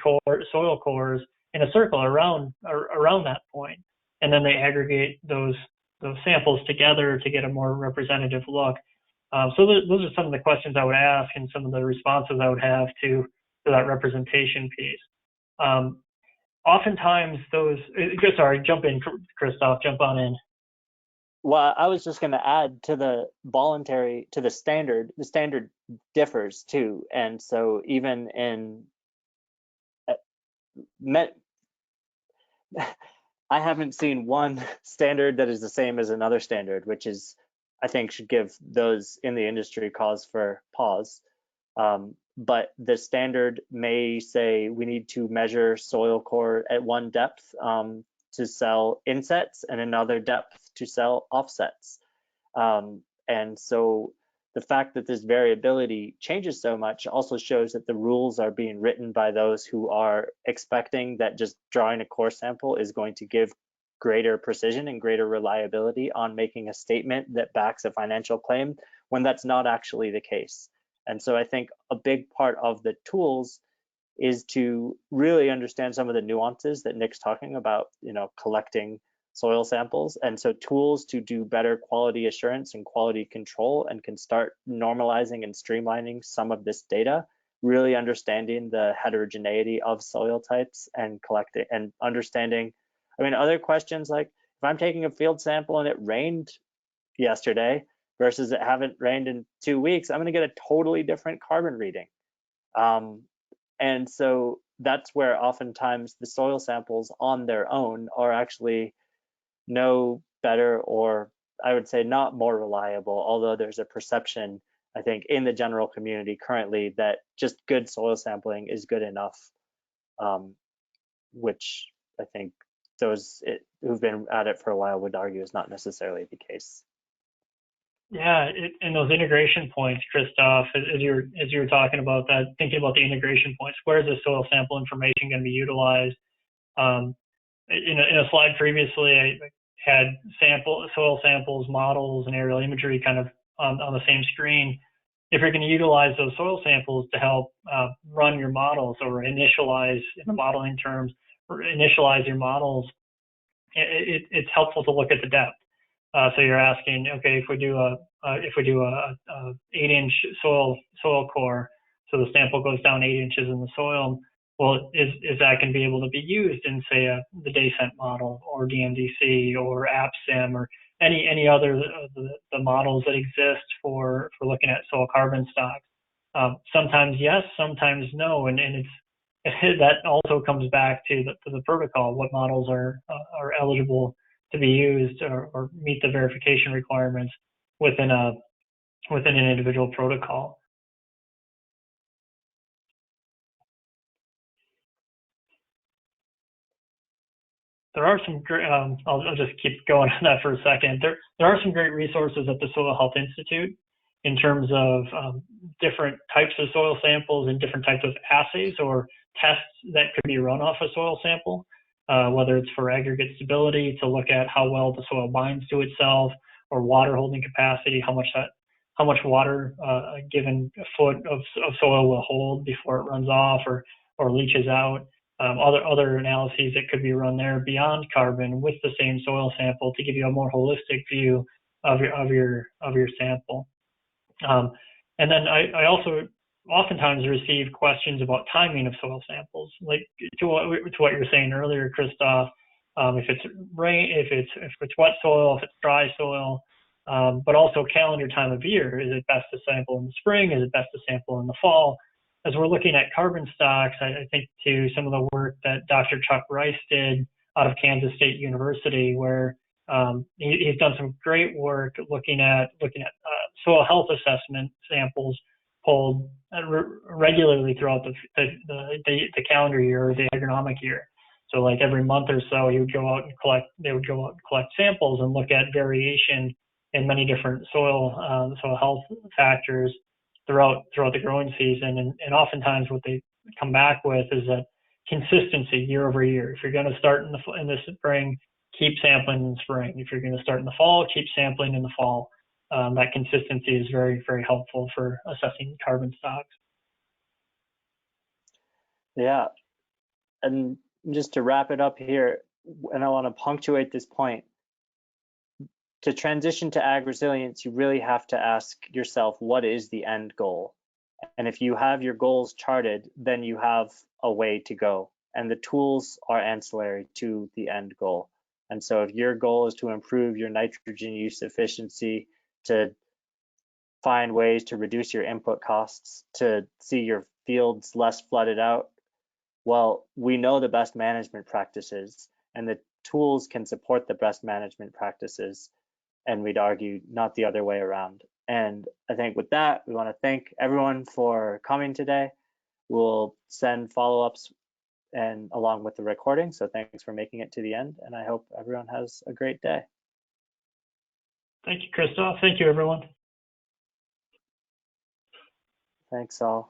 soil cores in a circle around that point, and then they aggregate those samples together to get a more representative look. So those are some of the questions I would ask, and some of the responses I would have to that representation piece. Oftentimes sorry, jump in, Christoph, jump on in. Well, I was just going to add to the standard differs too. And so even in I haven't seen one standard that is the same as another standard, which is, I think, should give those in the industry cause for pause. But the standard may say we need to measure soil core at one depth to sell insets and another depth to sell offsets. And so the fact that this variability changes so much also shows that the rules are being written by those who are expecting that just drawing a core sample is going to give greater precision and greater reliability on making a statement that backs a financial claim, when that's not actually the case. And so I think a big part of the tools is to really understand some of the nuances that Nick's talking about, collecting soil samples. And so tools to do better quality assurance and quality control and can start normalizing and streamlining some of this data, really understanding the heterogeneity of soil types and collecting and understanding. Other questions like, if I'm taking a field sample and it rained yesterday versus it haven't rained in 2 weeks, I'm going to get a totally different carbon reading. And so that's where oftentimes the soil samples on their own are actually no better, or I would say not more reliable, although there's a perception, I think, in the general community currently that just good soil sampling is good enough, which I think those who've been at it for a while would argue is not necessarily the case. Yeah, and those integration points, Christoph, as you were talking about that, thinking about the integration points, where is the soil sample information going to be utilized? In a slide previously, I had soil samples, models, and aerial imagery kind of on the same screen. If you're going to utilize those soil samples to help run your models or initialize in the modeling terms, or initialize your models, it's helpful to look at the depth. So you're asking, okay, if we do a 8-inch soil core, so the sample goes down 8 inches in the soil. Well, is that going to be able to be used in, say, the DayCent model or DMDC or AppSim or any other of the models that exist for looking at soil carbon stocks? Sometimes yes, sometimes no, and it's that also comes back to the protocol. What models are eligible to be used or meet the verification requirements within an individual protocol. There are some great, I'll just keep going on that for a second. There are some great resources at the Soil Health Institute in terms of different types of soil samples and different types of assays or tests that could be run off a soil sample, whether it's for aggregate stability to look at how well the soil binds to itself, or water holding capacity, how much water a given foot of soil will hold before it runs off or leaches out. Other analyses that could be run there beyond carbon with the same soil sample to give you a more holistic view of your sample. And then I also oftentimes receive questions about timing of soil samples, like to what you were saying earlier, Christoph. If it's rain, if it's wet soil, if it's dry soil, but also calendar time of year. Is it best to sample in the spring? Is it best to sample in the fall? As we're looking at carbon stocks, I think to some of the work that Dr. Chuck Rice did out of Kansas State University, where he's done some great work looking at soil health assessment samples pulled regularly throughout the calendar year or the agronomic year. So like every month or so, they would go out and collect samples and look at variation in many different soil health factors throughout the growing season. And oftentimes what they come back with is that consistency year over year. If you're going to start in the spring, keep sampling in the spring. If you're going to start in the fall, keep sampling in the fall. That consistency is very, very helpful for assessing carbon stocks. Yeah, and just to wrap it up here, and I want to punctuate this point, to transition to ag resilience, you really have to ask yourself, what is the end goal? And if you have your goals charted, then you have a way to go. And the tools are ancillary to the end goal. And so if your goal is to improve your nitrogen use efficiency, to find ways to reduce your input costs, to see your fields less flooded out, well, we know the best management practices and the tools can support the best management practices. And we'd argue not the other way around. And I think with that, we want to thank everyone for coming today. We'll send follow-ups and along with the recording. So thanks for making it to the end. And I hope everyone has a great day. Thank you, Christoph. Thank you, everyone. Thanks all.